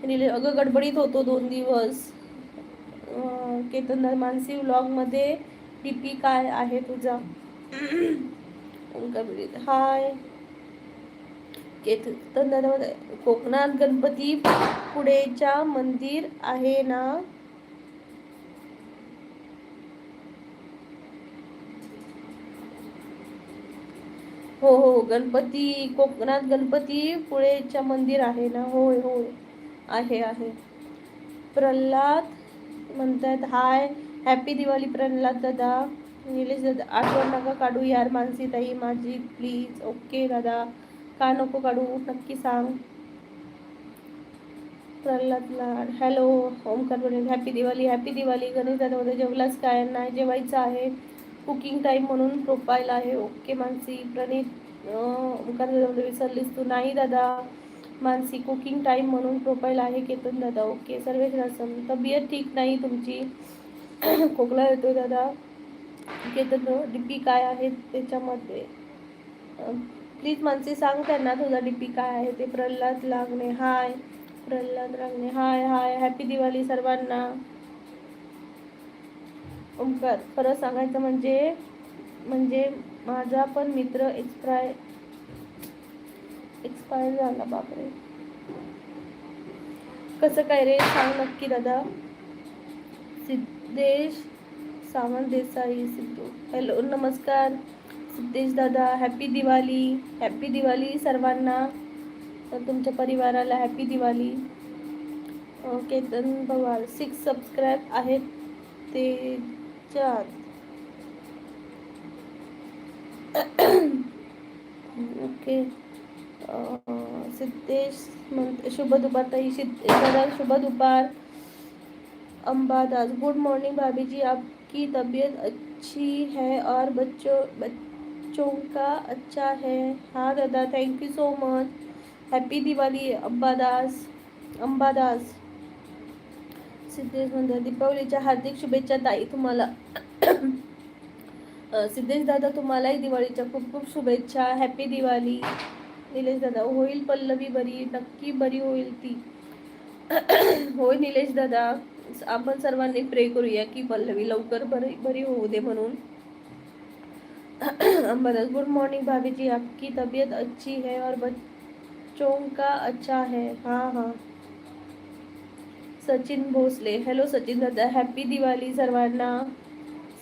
Speaker 1: निलेश. अगं गडबडीत होतो 2 दिवस. केतनदार. मानसी व्लॉग मध्ये डीपी काय आहे तुझा? हाय केतनदार. कोकणात गणपती पुढेच्या मंदिर आहे ना? हो हो, गणपती कोकणात गणपती पुळेच्या मंदिर आहे ना? होय होय, आहे आहे. प्रल्हाद म्हणतात हाय, हॅपी दिवाळी प्रल्हाद दादा. निलेश दादा आठवण नका काढू यार मानसी ताई माझी प्लीज. ओके दादा, का नको काढू नक्की सांग. प्रल्हाद लाड. हॅलो ओमकार बोलेल हॅपी दिवाळी, हॅपी दिवाळी. गणेश दादा मध्ये जेवलाच काय? नाही जेवायचं आहे. कुकिंग टाईम म्हणून प्रोफाईल आहे. ओके मानसी. प्रणित. ओमकार दादा मध्ये विसरलीस तू? नाही दादा. मानसी कुकिंग टाईम म्हणून प्रोफाईल आहे. केतन दादा ओके. सर्वेश रासम. तब्येत ठीक नाही तुमची? खोकला येतो दादा. केतन डीपी काय आहे त्याच्यामध्ये? प्लीज मानसी सांग त्यांना तुझा डीपी काय आहे ते. प्रल्हाद लागणे हाय. प्रल्हाद लागणे हाय हाय. हॅपी दिवाळी सर्वांना. ओमकार खरं सांगायचं म्हणजे माझा पण मित्र एक्सपायर झाला. बापरे, कसं काय रे? सांग नक्की दादा. सिद्धेश सावंत देसाई. सिद्धू. हॅलो नमस्कार सिद्धेश दादा. हॅपी दिवाळी, हॅपी दिवाळी सर्वांना. तुमच्या परिवाराला हॅपी दिवाळी. केतन पवार 6 सबस्क्राईब आहेत त्याच्यात. ओके. सिद्धेश म्हणते शुभ दुपार ताई. सिद्धेश शुभ दुपार. अंबादास गुड मॉर्निंग भाभी जी, आपकी तबीयत अच्छी है और बच्चों का अच्छा है? हाँ दादा thank you so much. Happy Diwali Ambadas. Siddhesh म्हणतात दीपावलीच्या हार्दिक शुभेच्छा ताई तुम्हाला. सिद्धेश दादा तुम्हालाही दिवाळीच्या खूप खूप शुभेच्छा. हॅपी दिवाळी. निलेश दादा होईल पल्लवी बरी, नक्की बरी होईल ती. होय निलेश दादा, आपण सर्वांनी प्रे करूया की पल्लवी लवकर बरी होऊ दे म्हणून. अंबादास गुड मॉर्निंग भाभी जी, आपकी तबीयत अच्छी है और बच्चों का अच्छा है? हाँ हाँ. सचिन भोसले. हॅलो सचिन दादा, हॅपी दिवाळी सर्वांना.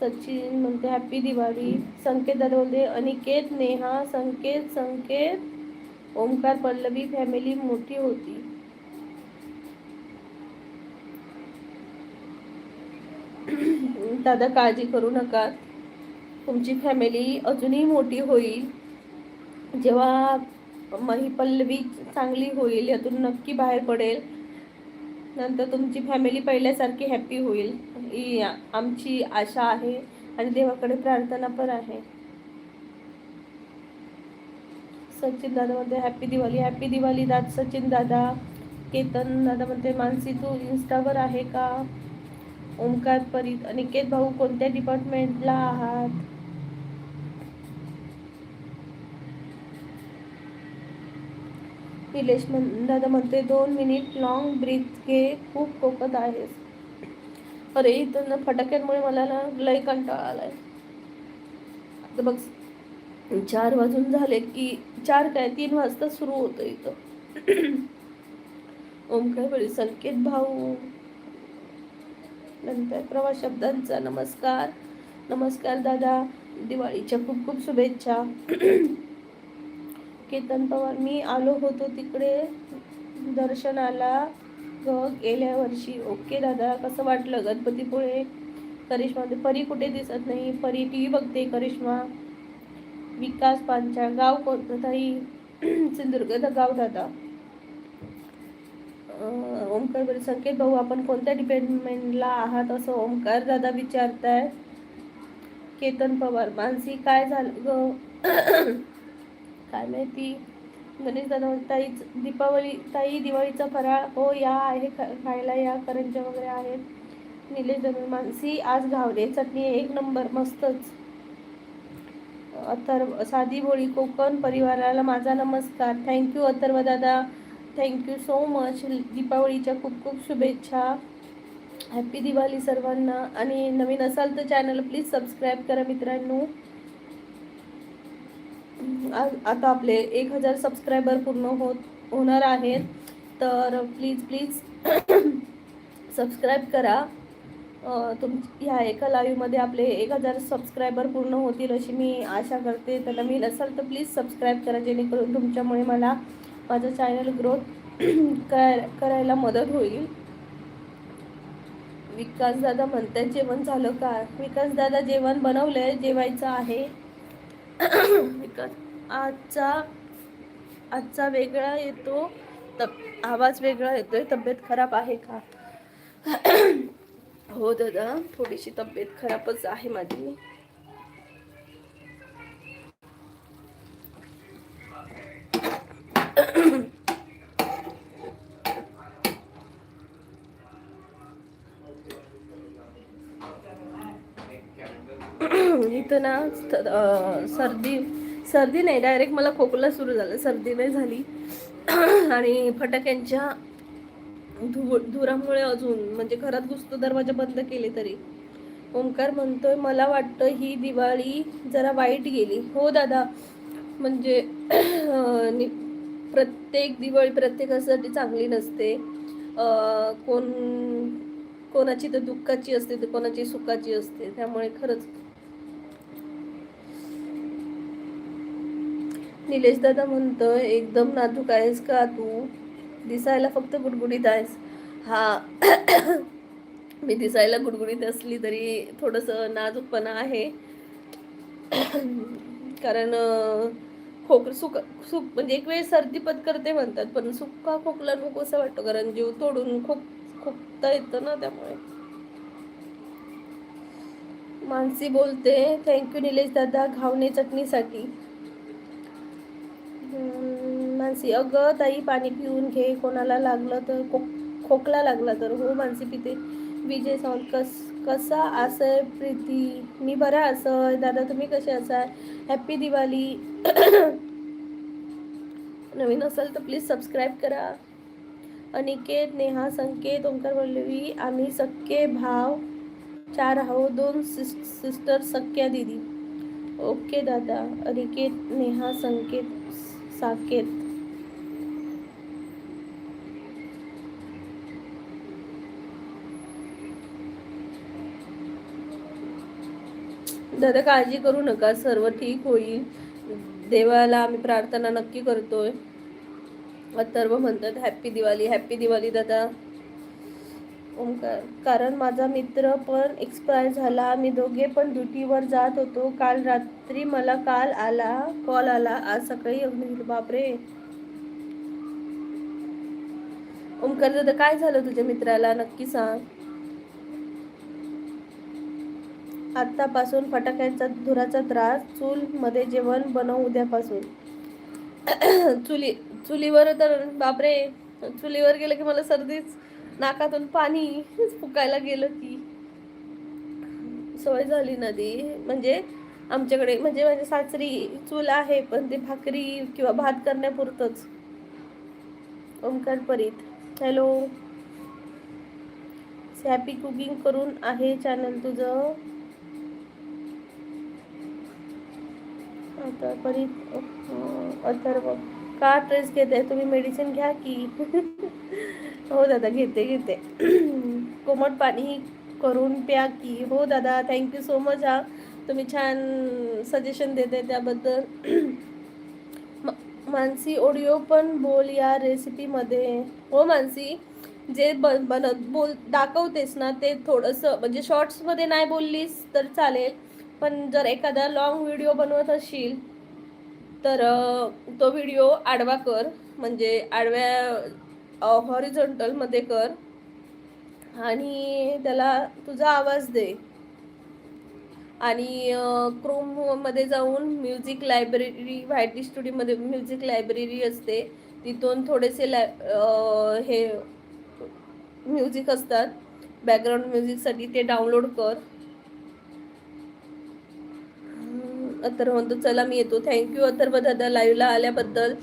Speaker 1: सचिन म्हणते हॅपी दिवाळी. संकेत दादा बोलते अनिकेत नेहा संकेत ओमकार पल्लवी फॅमिली मोठी होती. दादा काळजी करू नका, तुमची फॅमिली अजूनही मोठी होईल. जेव्हा ही पल्लवी चांगली होईल, यातून नक्की बाहेर पडेल, नंतर तुमची फॅमिली पहिल्यासारखी हॅपी होईल ही आमची आशा आहे आणि देवाकडे प्रार्थना पण आहे. सचिन दादा म्हणते हॅपी दिवाळी, हॅपी दिवाळी सचिन दादा. केतन दादा म्हणते मानसी तू इन्स्टावर आहे का? ओमकार, परी, अनिकेत भाऊ कोणत्या डिपार्टमेंटला आहात? निलेश दादा म्हणते 2 मिनिट लॉंग ब्रीथ घे, खूप खोकत आहेस. अरे इथं फटाक्यांमुळे मला ना लय कंटाळा आलाय. आता बघ 4 वाजून झाले की 4 काय 3 वाजता सुरू होतं इथं. ओमकार बळी, संकेत भाऊ, नंतर प्रवास शब्दांचा नमस्कार. नमस्कार दादा, दिवाळीच्या खूप खूप शुभेच्छा. केतन पवार, मी आलो होतो तिकडे दर्शनाला गेल्या वर्षी. ओके दादा, कसं वाटलं गणपतीपुळे? करिश्मा, परी कुठे दिसत नाही? परी टी बघते. करिश्मा, विकास पांचा, गाव कोणतं ताई? सिंधुदुर्ग गाव दादा. ओमकार बरे, संकेत भाऊ आपण कोणत्या डिपार्टमेंटला आहात असं ओमकार दादा विचारताय. केतन पवार, मानसी काय झालं ग? काय माहिती. गणेश दादा, ताईच दीपावली, ताई दिवाळीचा फराळ हो या आहे खायला या, करंज्या वगैरे आहेत. निलेश दादा, मानसी आज घावणे चटणी एक नंबर, मस्तच. अथर्व, साधी भोळी कोकण परिवाराला माझा नमस्कार. थँक्यू अथर्व दादा, थँक्यू सो मच. दीपावलीच्या खूप खूप शुभेच्छा. हॅपी दिवाळी सर्वांना. आणि नवीन असाल तर चॅनल प्लीज सबस्क्राईब करा मित्रांनो. आता आपले 1000 सबस्क्रायबर पूर्ण होणार आहेत, तर प्लीज प्लीज सबस्क्राईब करा. ह्या एका लाईव्हमध्ये आपले 1000 सबस्क्रायबर पूर्ण होतील अशी मी आशा करते. तर नवीन असाल तर प्लीज सबस्क्राईब करा, जेणेकरून तुमच्यामुळे मला माझं चॅनल ग्रोथ करायला मदत होईल. विकास दादा म्हणतात जेवण झालं का? विकास दादा जेवण बनवलंय, जेवायचं आहे. विकास, आजचा वेगळा येतो, आवाज वेगळा येतोय, तब्येत खराब आहे का? हो दादा, थोडीशी तब्येत खराबच आहे माझी. इथं ना सर्दी नाही, डायरेक्ट मला खोकला सुरू झाला, सर्दी नाही झाली. आणि फटाक्यांच्या धुरामुळे अजून म्हणजे घरात घुसतो, दरवाजा बंद केले तरी. ओमकार म्हणतोय मला वाटतं ही दिवाळी जरा वाईट गेली. हो दादा, म्हणजे प्रत्येक दिवाळी प्रत्येकासाठी चांगली नसते. कोणाची तर दुःखाची असते तर कोणाची सुखाची असते. त्यामुळे खरंच निलेश दादा म्हणतोय एकदम नाजूक आहेस का तू? दिसायला फक्त गुडगुडीत आहेस. हा मी दिसायला गुडगुडीत असली तरी थोडंसं नाजूकपणा आहे. कारण सुख म्हणजे एक वेळ सर्दी पत्करते म्हणतात, पण सुका खोकला नको असं वाटतं, कारण जीव तोडून खोकता येतं ना, त्यामुळे. मानसी बोलते थँक्यू निलेश दादा घावणे चटणीसाठी. मानसी, अगं ताई पाणी पिऊन घे, कोणाला लागलं तर खोकला लागला तर. हो मानसी पिते. विजय सावंत, कसा असाय प्रीती? मी बरा असय दादा, तुम्ही कसे असाय? हॅपी दिवाळी. नवीन असाल तर प्लीज सबस्क्राईब करा. अनिकेत, नेहा, संकेत, ओंकार, वल्लवी, आम्ही सख्खे भाव 4 आहोत, 2 सिस्टर, सख्या दिदी. ओके दादा. अनिकेत, नेहा, संकेत, साकेत. दादा काळजी करू नका, सर्व ठीक होईल. देवाला आम्ही प्रार्थना नक्की करतोय. अथर्व म्हणतात हॅपी दिवाळी. हॅपी दिवाळी दादा. ओमकार, कारण माझा मित्र पण एक्सपायर झाला, आम्ही दोघे पण ड्युटीवर जात होतो. काल रात्री मला कॉल आला, आज सकाळी अग्नी. बापरे. ओमकार दादा काय झालं तुझ्या मित्राला, नक्की सांग. आतापासून फटाक्यांचा धुराचा त्रास, चूल मध्ये जेवण बनव उद्यापासून. चुलीवर तर बापरे, चुलीवर गेलं की मला सर्दीच, नाकातून पाणी फुकायला गेलं की. सवय झाली ना ती. म्हणजे आमच्याकडे म्हणजे माझ्या सासरी चूल आहे, पण ते भाकरी किंवा भात करण्यापुरतंच. ओमकार परीत हॅलो. हॅपी कुकिंग करून आहे चॅनल तुझं आता परीत. अथर्व का ट्रेस घेते तुम्ही, मेडिसिन घ्या की. हो दादा घेते. कोमट पाणी करून प्या की. हो दादा थँक्यू सो मच. हा तुम्ही छान सजेशन देते त्याबद्दल. मानसी ऑडिओ पण बोल या रेसिपीमध्ये. हो मानसी, जे बनत बोल दाखवतेस ना ते थोडंसं म्हणजे शॉर्ट्समध्ये नाही बोललीस तर चालेल, पण जर एखादा लॉंग व्हिडिओ बनवत असशील तर तो व्हिडिओ आडवा कर, म्हणजे आडव्या हॉरिझॉन्टलमध्ये कर आणि त्याला तुझा आवाज दे. आणि क्रोममध्ये जाऊन म्युझिक लायब्ररी, व्हायटी स्टुडिओमध्ये म्युझिक लायब्ररी असते, तिथून थोडेसे हे म्युझिक असतात बॅकग्राऊंड म्युझिकसाठी, ते डाउनलोड कर. अथर्व म्हणतो चला मी येतो. थँक्यू अथर्व दादा लाईव्हला आल्याबद्दल.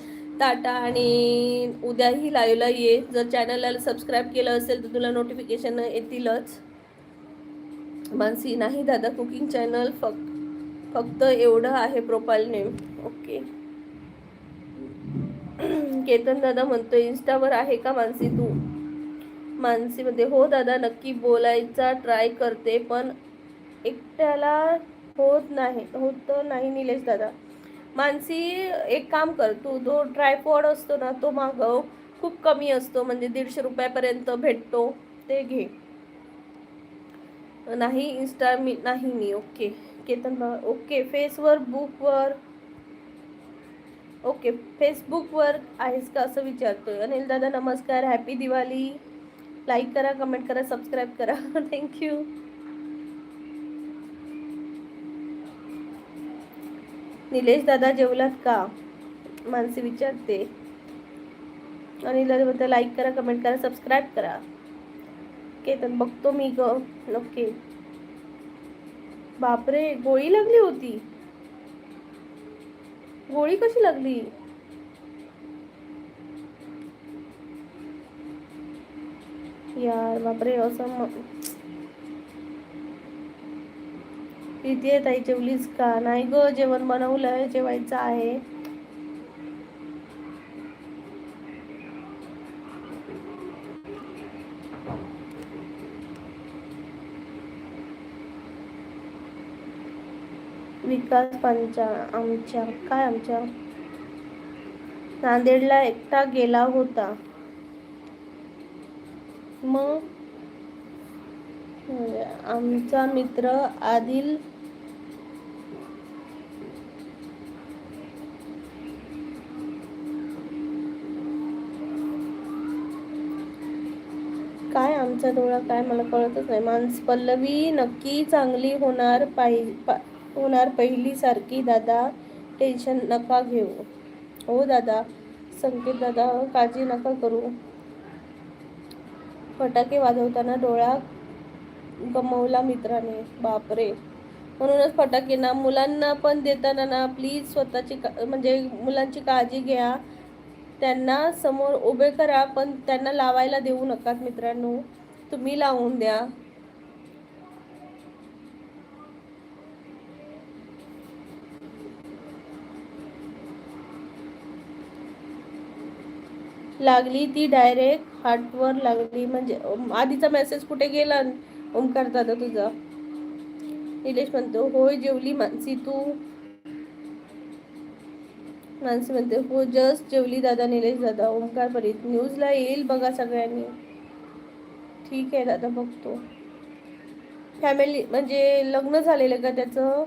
Speaker 1: टाटा. आणि उद्याही लाईव्हला ये. जर चॅनलला सबस्क्राईब केलं असेल तर तुला नोटिफिकेशन येतीलच. मानसी नाही दादा, कुकिंग चॅनल फक्त एवढं आहे प्रोफाईल नेम. ओके. केतन दादा म्हणतोय इंस्टावर आहे का मानसी तू. मानसीमध्ये हो दादा नक्की बोलायचा ट्राय करते, पण एकट्याला होत नाही निलेश दादा. मानसी एक काम कर, तू जो ट्रायपॉड असतो ना तो मागव, खूप कमी असतो, म्हणजे 150 रुपयापर्यंत भेटतो, ते घे. नाही इन्स्टा नाही मी. Okay Ketan okay. बुकवर ओके, फेसबुकवर आहेस का असं विचारतोय. अनिल दादा नमस्कार, हॅपी दिवाळी. लाईक करा, कमेंट करा, सबस्क्राईब करा. थँक्यू. निलेश दादा जेवलात का मानसी विचारते. अनिल दादा म्हणते लाईक करा, कमेंट करा, सबस्क्राईब करा. केतन बघतो मी ग. ओके. बापरे, गोळी लागली होती. गोळी कशी लागली. यार बापरे. असं प्रीती आहे ताई, जेवलीस का. नाही ग, जेवण बनवलंय, जेवायचं आहे. विकास पंचा आमच्या नांदेडला एकटा गेला होता. मग आमचा मित्र आदिल काय आमचा डोळा काय मला कळतच नाही. माणस पल्लवी नक्की चांगली होणार पहिली सारखी. दादा टेन्शन नका घेऊ. हो दादा. संकेत दादा काळजी नका करू. फटाके वाजवताना डोळा गमवला मित्राने. बापरे. म्हणूनच फटाके ना मुलांना पण देताना ना प्लीज स्वतःची म्हणजे मुलांची काळजी घ्या. त्यांना समोर उभे करा, पण त्यांना लावायला देऊ नका मित्रांनो. तुम्ही लावून द्या. लागली ती डायरेक्ट हार्टवर लागली. म्हणजे आधीचा मेसेज कुठे गेला ओमकार दादा तुझा. निलेश म्हणतो होय जेवली मानसी तू. मानसी म्हणते हो जस्ट जेवली दादा. निलेश दादा ओमकार परीत न्यूजला येईल बघा सगळ्यांनी. ठीक आहे दादा बघतो. फॅमिली म्हणजे लग्न झालेलं का त्याचं.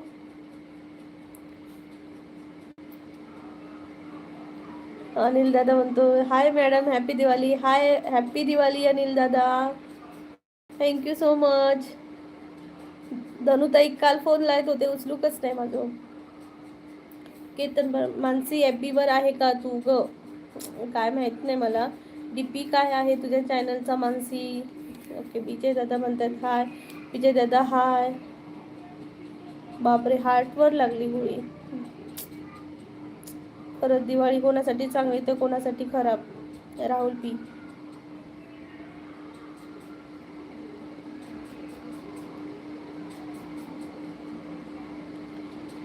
Speaker 1: अनिल दादा म्हणतो हाय madam happy Diwali. Hi happy Diwali Anil दादा. Thank you so much. धनुताई काल फोन लावत होते, उचलूकच नाही माझं. केतन मानसी एफबीवर आहे का तू ग. काय माहित नाही मला. डीपी काय आहे तुझ्या चॅनलचा मानसी. ओके. विजय दादा म्हणतात हाय. विजय दादा हाय. बापरे, हार्टवर लागली गोळी. परत दिवाळी कोणासाठी चांगली तर कोणासाठी खराब. राहुल पी.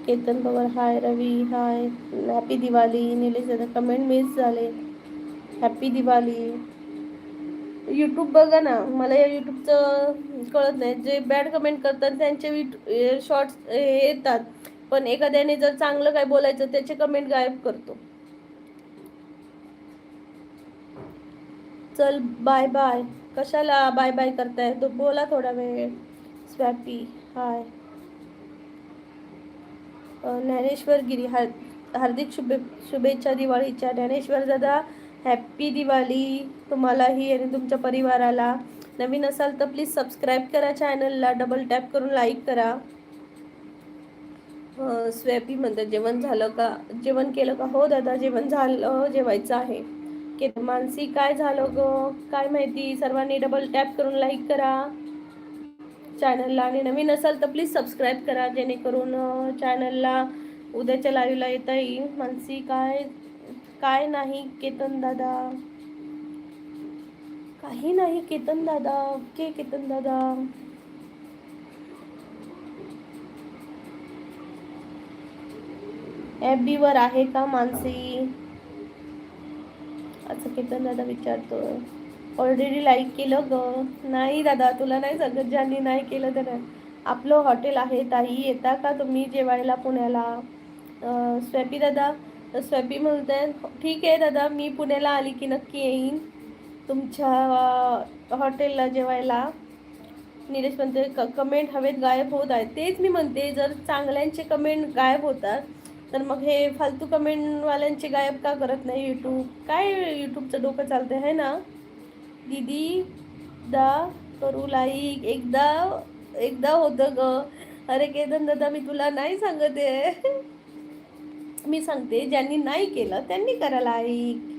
Speaker 1: केतन पवार हाय. रवी हाय. हॅपी दिवाळी. निलेश दादा कमेंट मिस झाले. हॅपी दिवाळी. यूट्यूब बघा ना, मला या यूट्यूबचं कळत नाही. जे बॅड कमेंट करतात त्यांचे शॉर्ट्स येतात, पण एखाद्याने जर चांगलं काय बोलायचं त्याचे कमेंट गायब करतो. चल बाय बाय. कशाला बाय बाय करताय, तो बोला थोडा वेळ. स्वॅपी हाय. ज्ञानेश्वर गिरी हार्दिक शुभेच्छा दिवाळीच्या. ज्ञानेश्वर दादा हॅपी दिवाळी तुम्हालाही आणि तुमच्या परिवाराला. नवीन असाल तर प्लीज सबस्क्राईब करा चॅनलला, डबल टॅप करून लाईक करा. स्वॅपी म्हणतात जेवण झालं का, जेवण केलं का. हो दादा जेवण झालं, जेवायचं आहे. मानसी काय झालं ग काय माहिती. सर्वांनी डबल टॅप करून लाईक करा चॅनलला, आणि नवीन असाल तर प्लीज सबस्क्राईब करा जेणेकरून चॅनलला उद्याच्या लाईव्हला येता येईल. मानसी काय काय नाही केतन दादा, काही नाही केतन दादा. ओके केतन दादा. FB वर आहे का मानसी, असं केतन दादा विचारतोय. ऑलरेडी लाईक केलं ग. नाही दादा तुला नाही सांगत, ज्यांनी नाही केलं तर. आपलं हॉटेल आहे ताई, येता का तुम्ही जेवायला पुण्याला. स्वॅपी दादा, स्वॅपी म्हणताय ठीक आहे दादा, मी पुण्याला आली की नक्की येईन तुमच्या हॉटेलला जेवायला. निलेश म्हणते कमेंट हवेत गायब होत आहे. तेच मी म्हणते, जर चांगल्यांचे कमेंट गायब होतात तर मग हे फालतू कमेंटवाल्यांचे गायब का करत नाही यूट्यूब. काय यूट्यूबचं डोकं चालतंय है ना. दीदी दा करू लाईक. एकदा एकदा होतं ग. अरे केतन दादा मी तुला नाही सांगत आहे, मी सांगते ज्यांनी नाही केलं त्यांनी करा लाईक.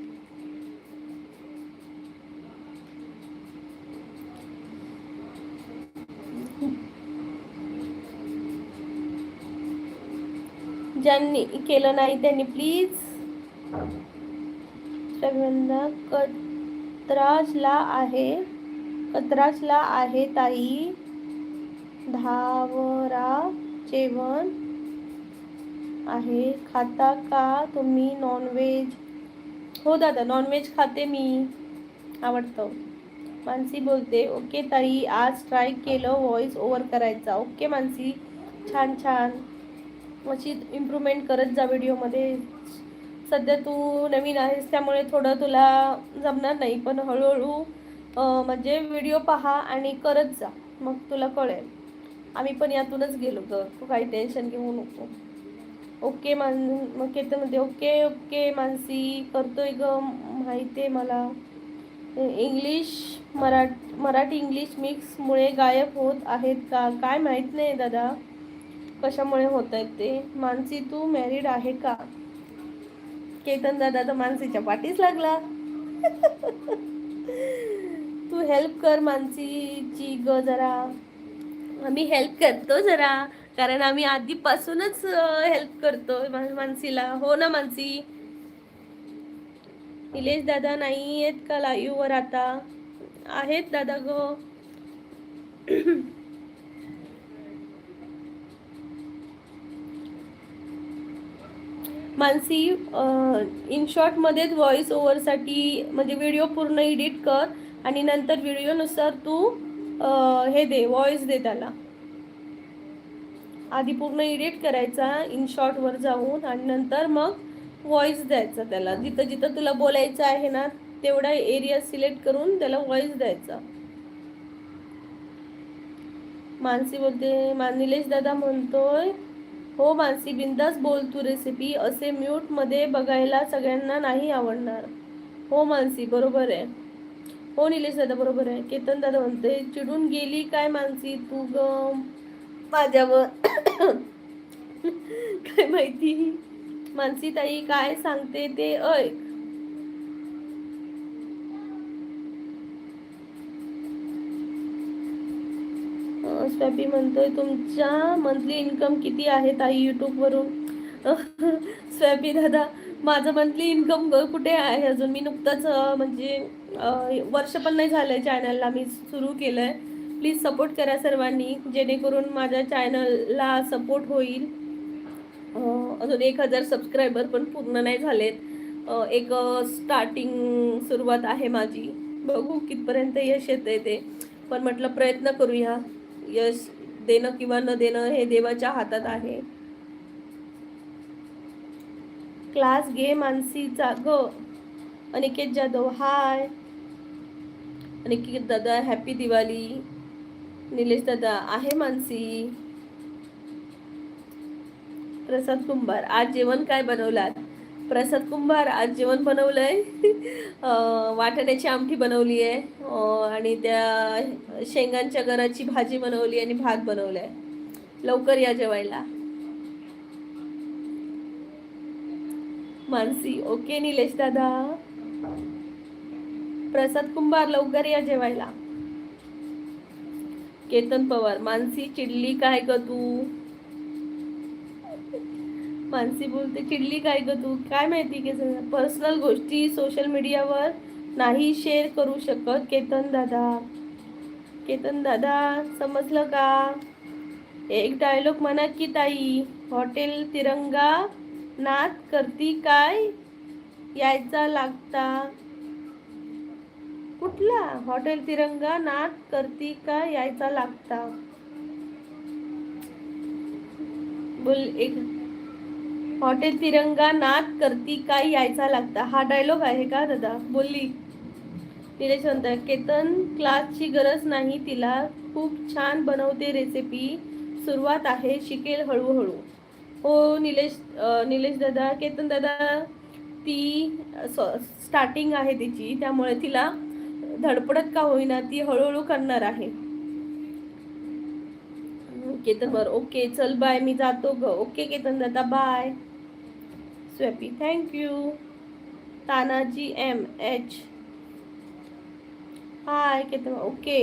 Speaker 1: ज्यांनी केलं नाही त्यांनी प्लीज. रवींद्र कत्राजला आहे, कत्राजला आहे ताई. धावरा जेवण आहे, खाता का तुम्ही नॉनव्हेज. हो दादा नॉनव्हेज खाते मी, आवडतं. मानसी बोलते ओके ताई, आज ट्राय केलं व्हॉइस ओव्हर करायचा. ओके मानसी, छान छान, अशी इम्प्रूव्हमेंट करत जा व्हिडिओमध्ये. सध्या तू नवीन आहेस त्यामुळे थोडं तुला जमणार नाही, पण हळूहळू म्हणजे व्हिडिओ पहा आणि करत जा, मग तुला कळेल. आम्ही पण यातूनच गेलो तर तू काही टेन्शन घेऊ नको. ओके मग केतनमध्ये ओके ओके मानसी करतोय ग, माहिती आहे मला. इंग्लिश मराठी इंग्लिश मिक्समुळे गायब होत आहेत का काय माहीत नाही दादा, कशामुळे होत आहेत ते. मानसी तू मॅरिड आहे का. केतन दादा तर मानसीच्या पाठीच लागला. तू हेल्प कर मानसीची ग जरा. आम्ही हेल्प करतो जरा, कारण आम्ही आधीपासूनच हेल्प करतो मानसीला. हो ना मानसी. निलेश दादा नाही आहेत का लाईव्ह वर आता. आहेत दादा ग. मानसी इन शॉर्टमध्येच व्हॉइस ओव्हरसाठी म्हणजे व्हिडिओ पूर्ण एडिट कर आणि नंतर व्हिडिओनुसार तू हे दे, व्हॉइस दे त्याला. आधी पूर्ण एडिट करायचा इन शॉर्टवर जाऊन आणि नंतर मग व्हॉइस द्यायचा त्याला. जिथं जिथं तुला बोलायचं आहे ना तेवढा एरिया सिलेक्ट करून त्याला व्हॉइस द्यायचा. मानसी बोलते निलेश दादा म्हणतोय हो मानसी बिंदास बोल तू रेसिपी. असे म्यूटमध्ये बघायला सगळ्यांना नाही आवडणार. हो मानसी बरोबर आहे. हो निलेश दादा बरोबर आहे. केतन दादा म्हणते चिडून गेली काय मानसी तू ग माझ्यावर. काय माहिती. मानसी ताई काय सांगते ते ऐक. स्वॅपी म्हणतोय तुमचा मंथली इन्कम किती आहे ताई यूट्यूबवरून? स्वॅपी दादा, माझं मंथली इन्कम कुठे आहे अजून? मी नुकतंच म्हणजे वर्ष पण नाही झालंय चॅनलला मी सुरू केलंय. प्लीज सपोर्ट करा सर्वांनी, जेणेकरून माझ्या चॅनलला सपोर्ट होईल. अजून 1000 सबस्क्रायबर पण पूर्ण नाही झालेत. एक स्टार्टिंग सुरुवात आहे माझी. बघू कितपर्यंत यश येतंय ते, पण म्हटलं प्रयत्न करूया. यश देणं किंवा न देणं हे देवाच्या हातात आहे. क्लास घे मानसीचा ग. अनिकेत जाधव हाय. अनिकेत दादा हॅपी दिवाळी. निलेश दादा आहे मानसी. प्रसाद कुंभार आज जेवण काय बनवलात? प्रसाद कुंभार आज जेवण बनवलंय वाटाण्याची आमटी बनवली आहे आणि त्या शेंगांच्या गराची भाजी बनवली आणि भात बनवलाय. लवकर या जेवायला. मानसी ओके. निलेश दादा, प्रसाद कुंभार लवकर या जेवायला. केतन पवार मानसी चिडली काय ग तू? मानसी बोलते चिडली काय ग तू? काय माहिती की पर्सनल गोष्टी सोशल मीडियावर नाही शेअर करू शकत. केतन दादा, केतन दादा समजलं का? एक डायलॉग म्हणा की ताई. हॉटेल तिरंगा नाद करती काय यायचा लागता? कुठला हॉटेल तिरंगा नाद करती का यायचा लागता? बोल एक. हॉटेल तिरंगा नाद करती काय यायचा लागता, हा डायलॉग आहे का दादा? बोलली. निलेश म्हणता केतन क्लासची गरज नाही तिला, खूप छान बनवते रेसिपी, सुरुवात आहे, शिकेल हळूहळू. हो निलेश दादा, केतन दादा ती स्टार्टिंग आहे तिची, त्यामुळे तिला धडपडत का होईना ती हळूहळू करणार आहे. केतन बर ओके चल बाय मी जातो ग. ओके केतन दादा बाय. स्वॅपी thank you. Tanaji M H hi Ketan okay.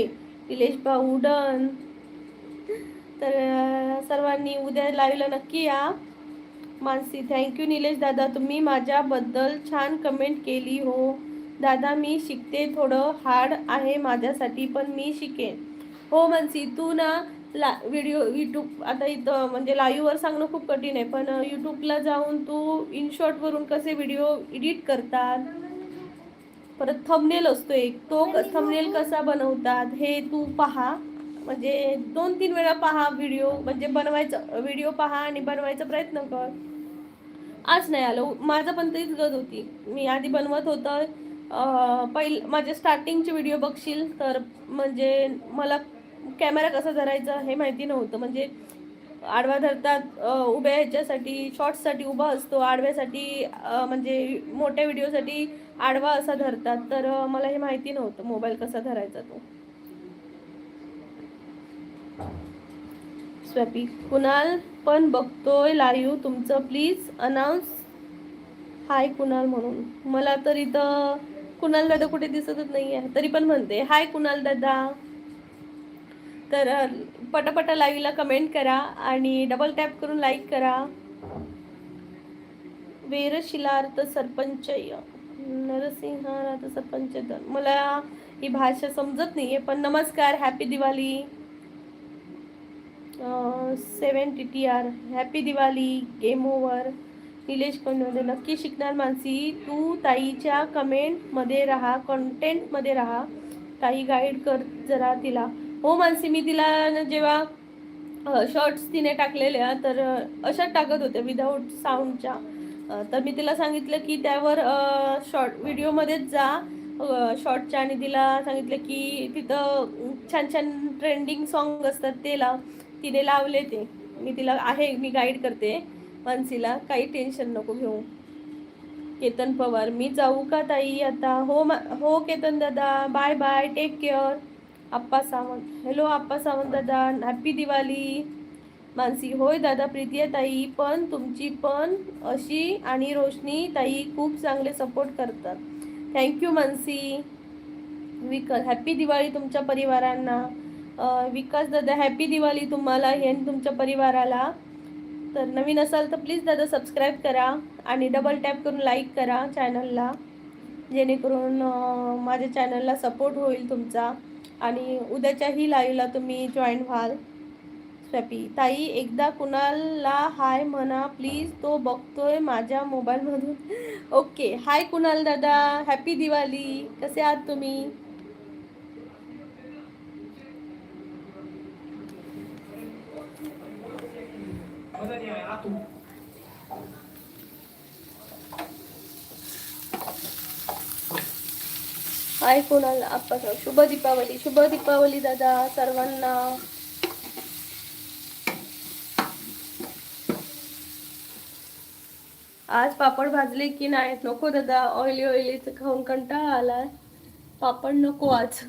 Speaker 1: Nilesh भाऊ डन. तर सर्वांनी उद्या लाईव्हला नक्की या. मानसी थँक्यू निलेश दादा, तुम्ही माझ्याबद्दल छान कमेंट केली. हो दादा मी शिकते, थोडं हार्ड आहे माझ्यासाठी पण मी शिकेन. हो मानसी तू ना व्हिडिओ यूट्यूब आता इथं म्हणजे लाईव्हवर सांगणं खूप कठीण आहे, पण यूट्यूबला जाऊन तू इनशॉटवरून कसे व्हिडिओ एडिट करतात, परत थंबनेल असतो एक, तो थंबनेल कसा बनवतात हे तू पहा. म्हणजे 2-3 वेळा पहा व्हिडिओ, म्हणजे बनवायचं व्हिडिओ पहा आणि बनवायचा प्रयत्न कर. आज नाही आलं माझं पण तीच गत होती. मी आधी बनवत होतं माझे स्टार्टिंगचे व्हिडिओ बघशील तर म्हणजे मला कॅमेरा कसा धरायचा हे माहिती नव्हतं. म्हणजे आडवा धरतात उभ्या ह्याच्यासाठी, शॉर्ट्ससाठी उभा असतो, आडव्यासाठी म्हणजे मोठ्या व्हिडिओसाठी आडवा असा धरतात, तर मला हे माहिती नव्हतं मोबाईल कसा धरायचा तो. स्वॅपी कुणाल पण बघतोय लाईव्ह, तुमचं प्लीज अनाउन्स हाय कुणाल म्हणून. मला तर इथं कुणाल दादा कुठे दिसतच नाही आहे, तरी पण म्हणते हाय कुणाल दादा. तर पटापटा लाईव्हला कमेंट करा आणि डबल टॅप करून लाईक करा. वीरशिलार्थ सरपंच नरसिंहार्थ सरपंच, मला ही भाषा समजत नाहीये पण नमस्कार, happy Diwali. 7 TTR happy Diwali. Game over. Nilesh कोणमध्ये नक्की शिकणार मानसी, तू ताईच्या कमेंटमध्ये राहा, कॉन्टेंटमध्ये राहा, ताई गाईड कर जरा तिला. हो मानसी मी तिला जेव्हा शॉर्ट्स तिने टाकलेल्या तर अशाच टाकत होत्या विदाऊट साऊंडच्या, तर मी तिला सांगितलं की त्यावर शॉर्ट व्हिडिओमध्येच जा शॉर्टच्या, आणि तिला सांगितलं की तिथं छान छान ट्रेंडिंग सॉन्ग असतात ते लाव. तिने लावले ते, मी तिला आहे मी गाईड करते मानसीला, काही टेन्शन नको घेऊ. केतन पवार मी जाऊ का ताई आता? हो केतन दादा बाय बाय टेक केअर. आप्पा सावंत हॅलो आप्पा सावंत दादा हॅपी दिवाळी. मानसी होय दादा प्रीती आहे ताई, पण तुमची पण अशी आणि रोशनी ताई खूप चांगले सपोर्ट करतात. थँक्यू मानसी. विकल हॅपी दिवाळी तुमच्या परिवारांना. विकास दादा हॅपी दिवाळी तुम्हाला आणि तुमच्या परिवाराला. तर नवीन असाल तर प्लीज दादा सबस्क्राईब करा आणि डबल टॅप करून लाईक करा चॅनलला, जेणेकरून माझ्या चॅनलला सपोर्ट होईल तुमचा. आणि उद्याच्याही लाईव्हला तुम्ही जॉईन व्हाल. स्वॅपी ताई एकदा कुणालला हाय म्हणा प्लीज, तो बघतोय माझ्या मोबाईलमधून. ओके, हाय कुणाल दादा, हॅपी दिवाळी. कसे आहात तुम्ही? हाय कुणाल आपण शुभ दीपावली. शुभ दीपावली दादा सर्वांना. आज पापड भाजले की नाही? नको दादा, ऑइली ऑइलीच खाऊन कंटाळा आलाय, पापड नको आज.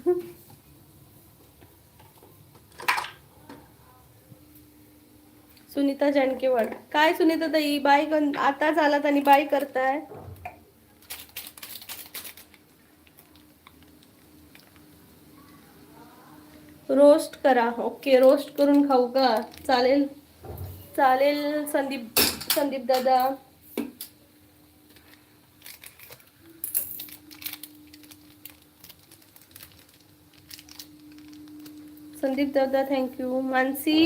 Speaker 1: सुनीता जानकेवाड, काय सुनीता ताई बाय आता झालात आणि बाय करताय? रोस्ट करा. ओके, रोस्ट करून खाऊ का? चालेल चालेल संदीप दादा. संदीप दादा थँक्यू. मानसी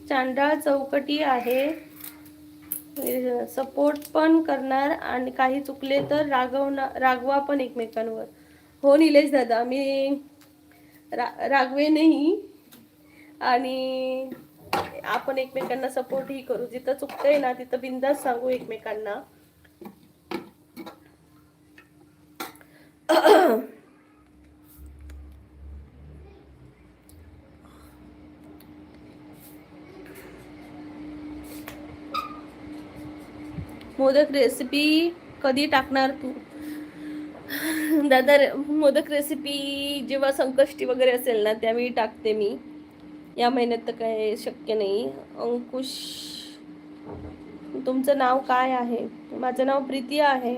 Speaker 1: चांडाळ चौकटी आहे, सपोर्ट पण करणार आणि काही चुकले तर रागवा पण एकमेकांवर. हो निलेश दादा, मी रागवे नाही आणि आपण एकमेकांना सपोर्टही करू. जिथं चुकतंय ना तिथं बिंदास सांगू एकमेकांना. मोदक रेसिपी कधी टाकणार तू? दादा मोदक रेसिपी जेव्हा संकष्टी वगैरे असेल ना त्यावेळी टाकते मी. या महिन्यात तर काय शक्य नाही. अंकुश, तुमचं नाव काय आहे? माझं नाव प्रीती आहे.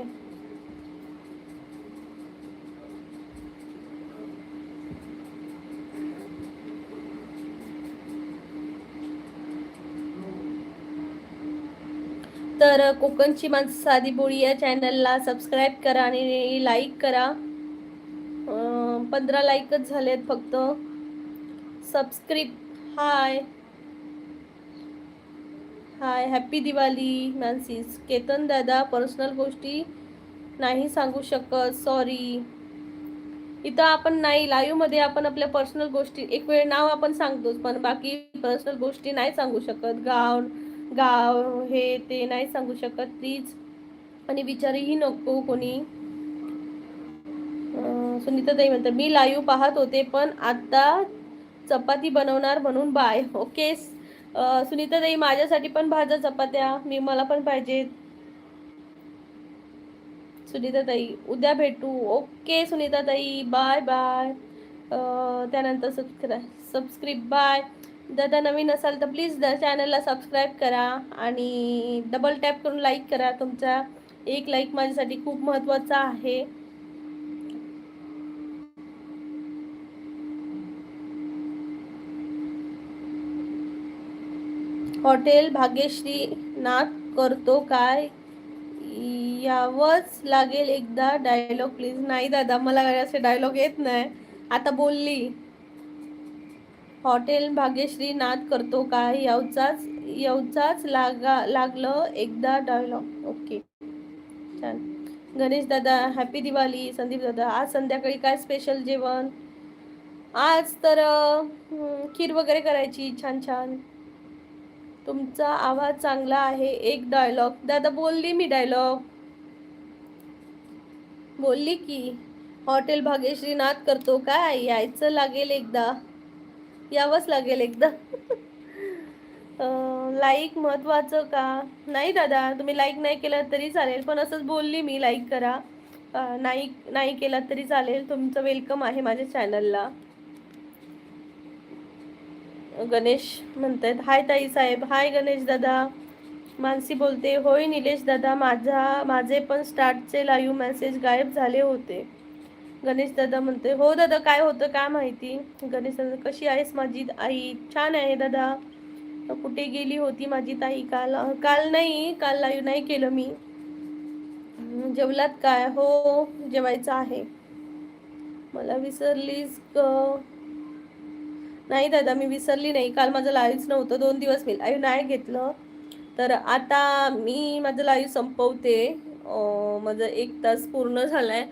Speaker 1: तर कोकणची माणसं साधी बोळी या चॅनलला सबस्क्राईब करा आणि लाईक करा. 15 लाईकच झालेत फक्त. सबस्क्राईब. हाय हाय, हॅपी दिवाळी मॅन्सीस. केतन दादा पर्सनल गोष्टी नाही सांगू शकत, सॉरी. इथं आपण नाही, लाईव्ह मध्ये आपण आपल्या पर्सनल गोष्टी एक वेळ नाव आपण सांगतोच, पण बाकी पर्सनल गोष्टी नाही सांगू शकत. गाव हे ते नाही सांगू शकत प्लीज. आणि विचारही नको कोणी. सुनीता ताई म्हणतात मी लाईव्ह पाहत होते पण आता चपाती बनवणार म्हणून बाय. ओके सुनीता ताई, माझ्यासाठी पण भाज्या चपात्या, मला पण पाहिजेत. सुनीता ताई उद्या भेटू. ओके सुनीता ताई, बाय बाय. त्यानंतर सबस्क्राईब. बाय दादा. नवीन असाल तर प्लीज चॅनलला सबस्क्राईब करा आणि डबल टॅप करून लाईक करा. तुमचा एक लाईक माझ्यासाठी खूप महत्त्वाचा आहे. हॉटेल भाग्यश्री नाथ करतो काय? यावंच लागेल एकदा डायलॉग प्लीज. नाही दादा, मला असे डायलॉग येत नाही. आता बोलली. हॉटेल भाग्यश्री नाथ करतो काय? यावचाच लागलं एकदा डायलॉग. ओके छान. गणेश दादा हॅपी दिवाळी. संदीप दादा आज संध्याकाळी काय स्पेशल जेवण? आज तर खीर वगैरे करायची छान छान. तुमचा आवाज चांगला आहे, एक डायलॉग. दादा बोलली मी, डायलॉग बोलली की. हॉटेल भाग्यश्री नाथ करतो काय? यायचं लागेल एकदा, यावंच लागेल एकदा. लाईक महत्वाचं का? नाही दादा, तुम्ही लाईक नाही केलं तरी चालेल, पण असंच बोलली मी लाईक करा. नाही केला तरी चालेल, तुमचं वेलकम आहे माझ्या चॅनलला. गणेश म्हणतात हाय ताई साहेब. हाय गणेश दादा. मानसी बोलते होय निलेश दादा, माझे पण स्टार्टचे लाईव्ह मेसेज गायब झाले होते. गणेश दादा म्हणते हो दादा, काय होतं काय माहिती. गणेश दादा, कशी आहेस माझी आई? छान आहे दादा. कुठे गेली होती माझी ताई काल? काल नाही, काल लाईव्ह नाही केलं मी. जेवलात काय? हो, जेवायचं आहे. मला विसरलीस नाही दादा, मी विसरली नाही. काल माझं लाईव्हच नव्हतं, 2 दिवस मी लाईव्ह नाही घेतलं. तर आता मी माझं लाईव्ह संपवते. माझं 1 तास पूर्ण झालाय.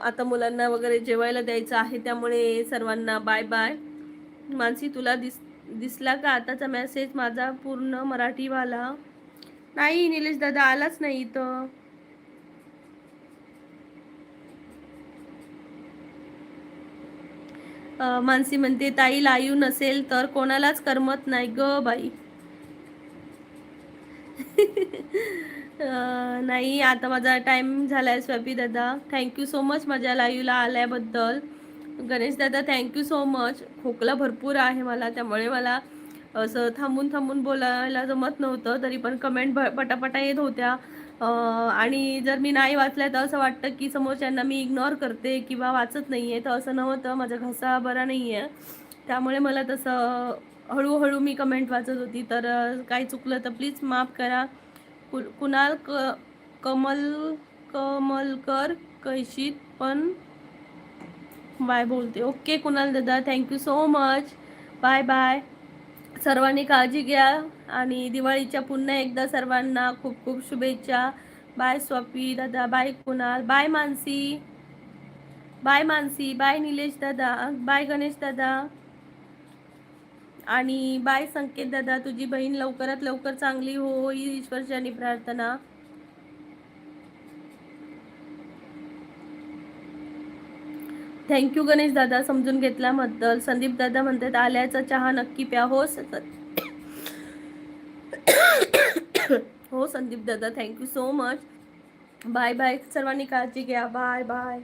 Speaker 1: आता मुलांना वगैरे जेवायला द्यायचं आहे, त्यामुळे सर्वांना बाय बाय. मानसी, तुला दिसला का आताचा मेसेज माझा पूर्ण मराठीवाला? नाही निलेश दादा, आलाच नाही इथं. मानसी म्हणते ताई लाईव्ह नसेल तर कोणालाच करमत नाही ग बाई. नाही, आता माझा टाइम झालाय. स्वॅपी दादा, थँक्यू सो मच माझ्या लाईव्हला आल्याबद्दल. गणेश दादा, थँक्यू सो मच. खोकला भरपूर आहे मला, त्यामुळे मला असं थांबून थांबून बोलायला जमत नव्हतं. तरी पण कमेंट पटापटा येत होत्या. आणि जर मी नाही वाचल्या तर असं वाटतं की समोरच्यांना मी इग्नोर करते किंवा वाचत नाही आहे. तर असं नव्हतं, माझा घसा बरा नाही आहे, त्यामुळे मला तसं हळूहळू मी कमेंट वाचत होती. तर काही चुकलं तर प्लीज माफ करा. कुणाल कमलकर कैशीत पण बाय बोलते. ओके कुणाल दादा, thank you so much. Bye bye. सर्वांनी काळजी घ्या आणि दिवाळीच्या पुन्हा एकदा सर्वांना खूप खूप शुभेच्छा. बाय स्वापी दादा, bye Kunal, bye Mansi, bye Mansi, bye Nilesh दादा, बाय गणेश दादा आणि बाय संकेत दादा. तुझी बहीण लवकरात लवकर चांगली हो ही ईश्वरचरणी प्रार्थना. थँक्यू गणेश दादा समजून घेतल्याबद्दल. संदीप दादा म्हणतात आल्याचा चहा नक्की प्या. हो हो संदीप दादा, thank you so much. Bye bye. सर्वांनी काळजी घ्या. Bye bye.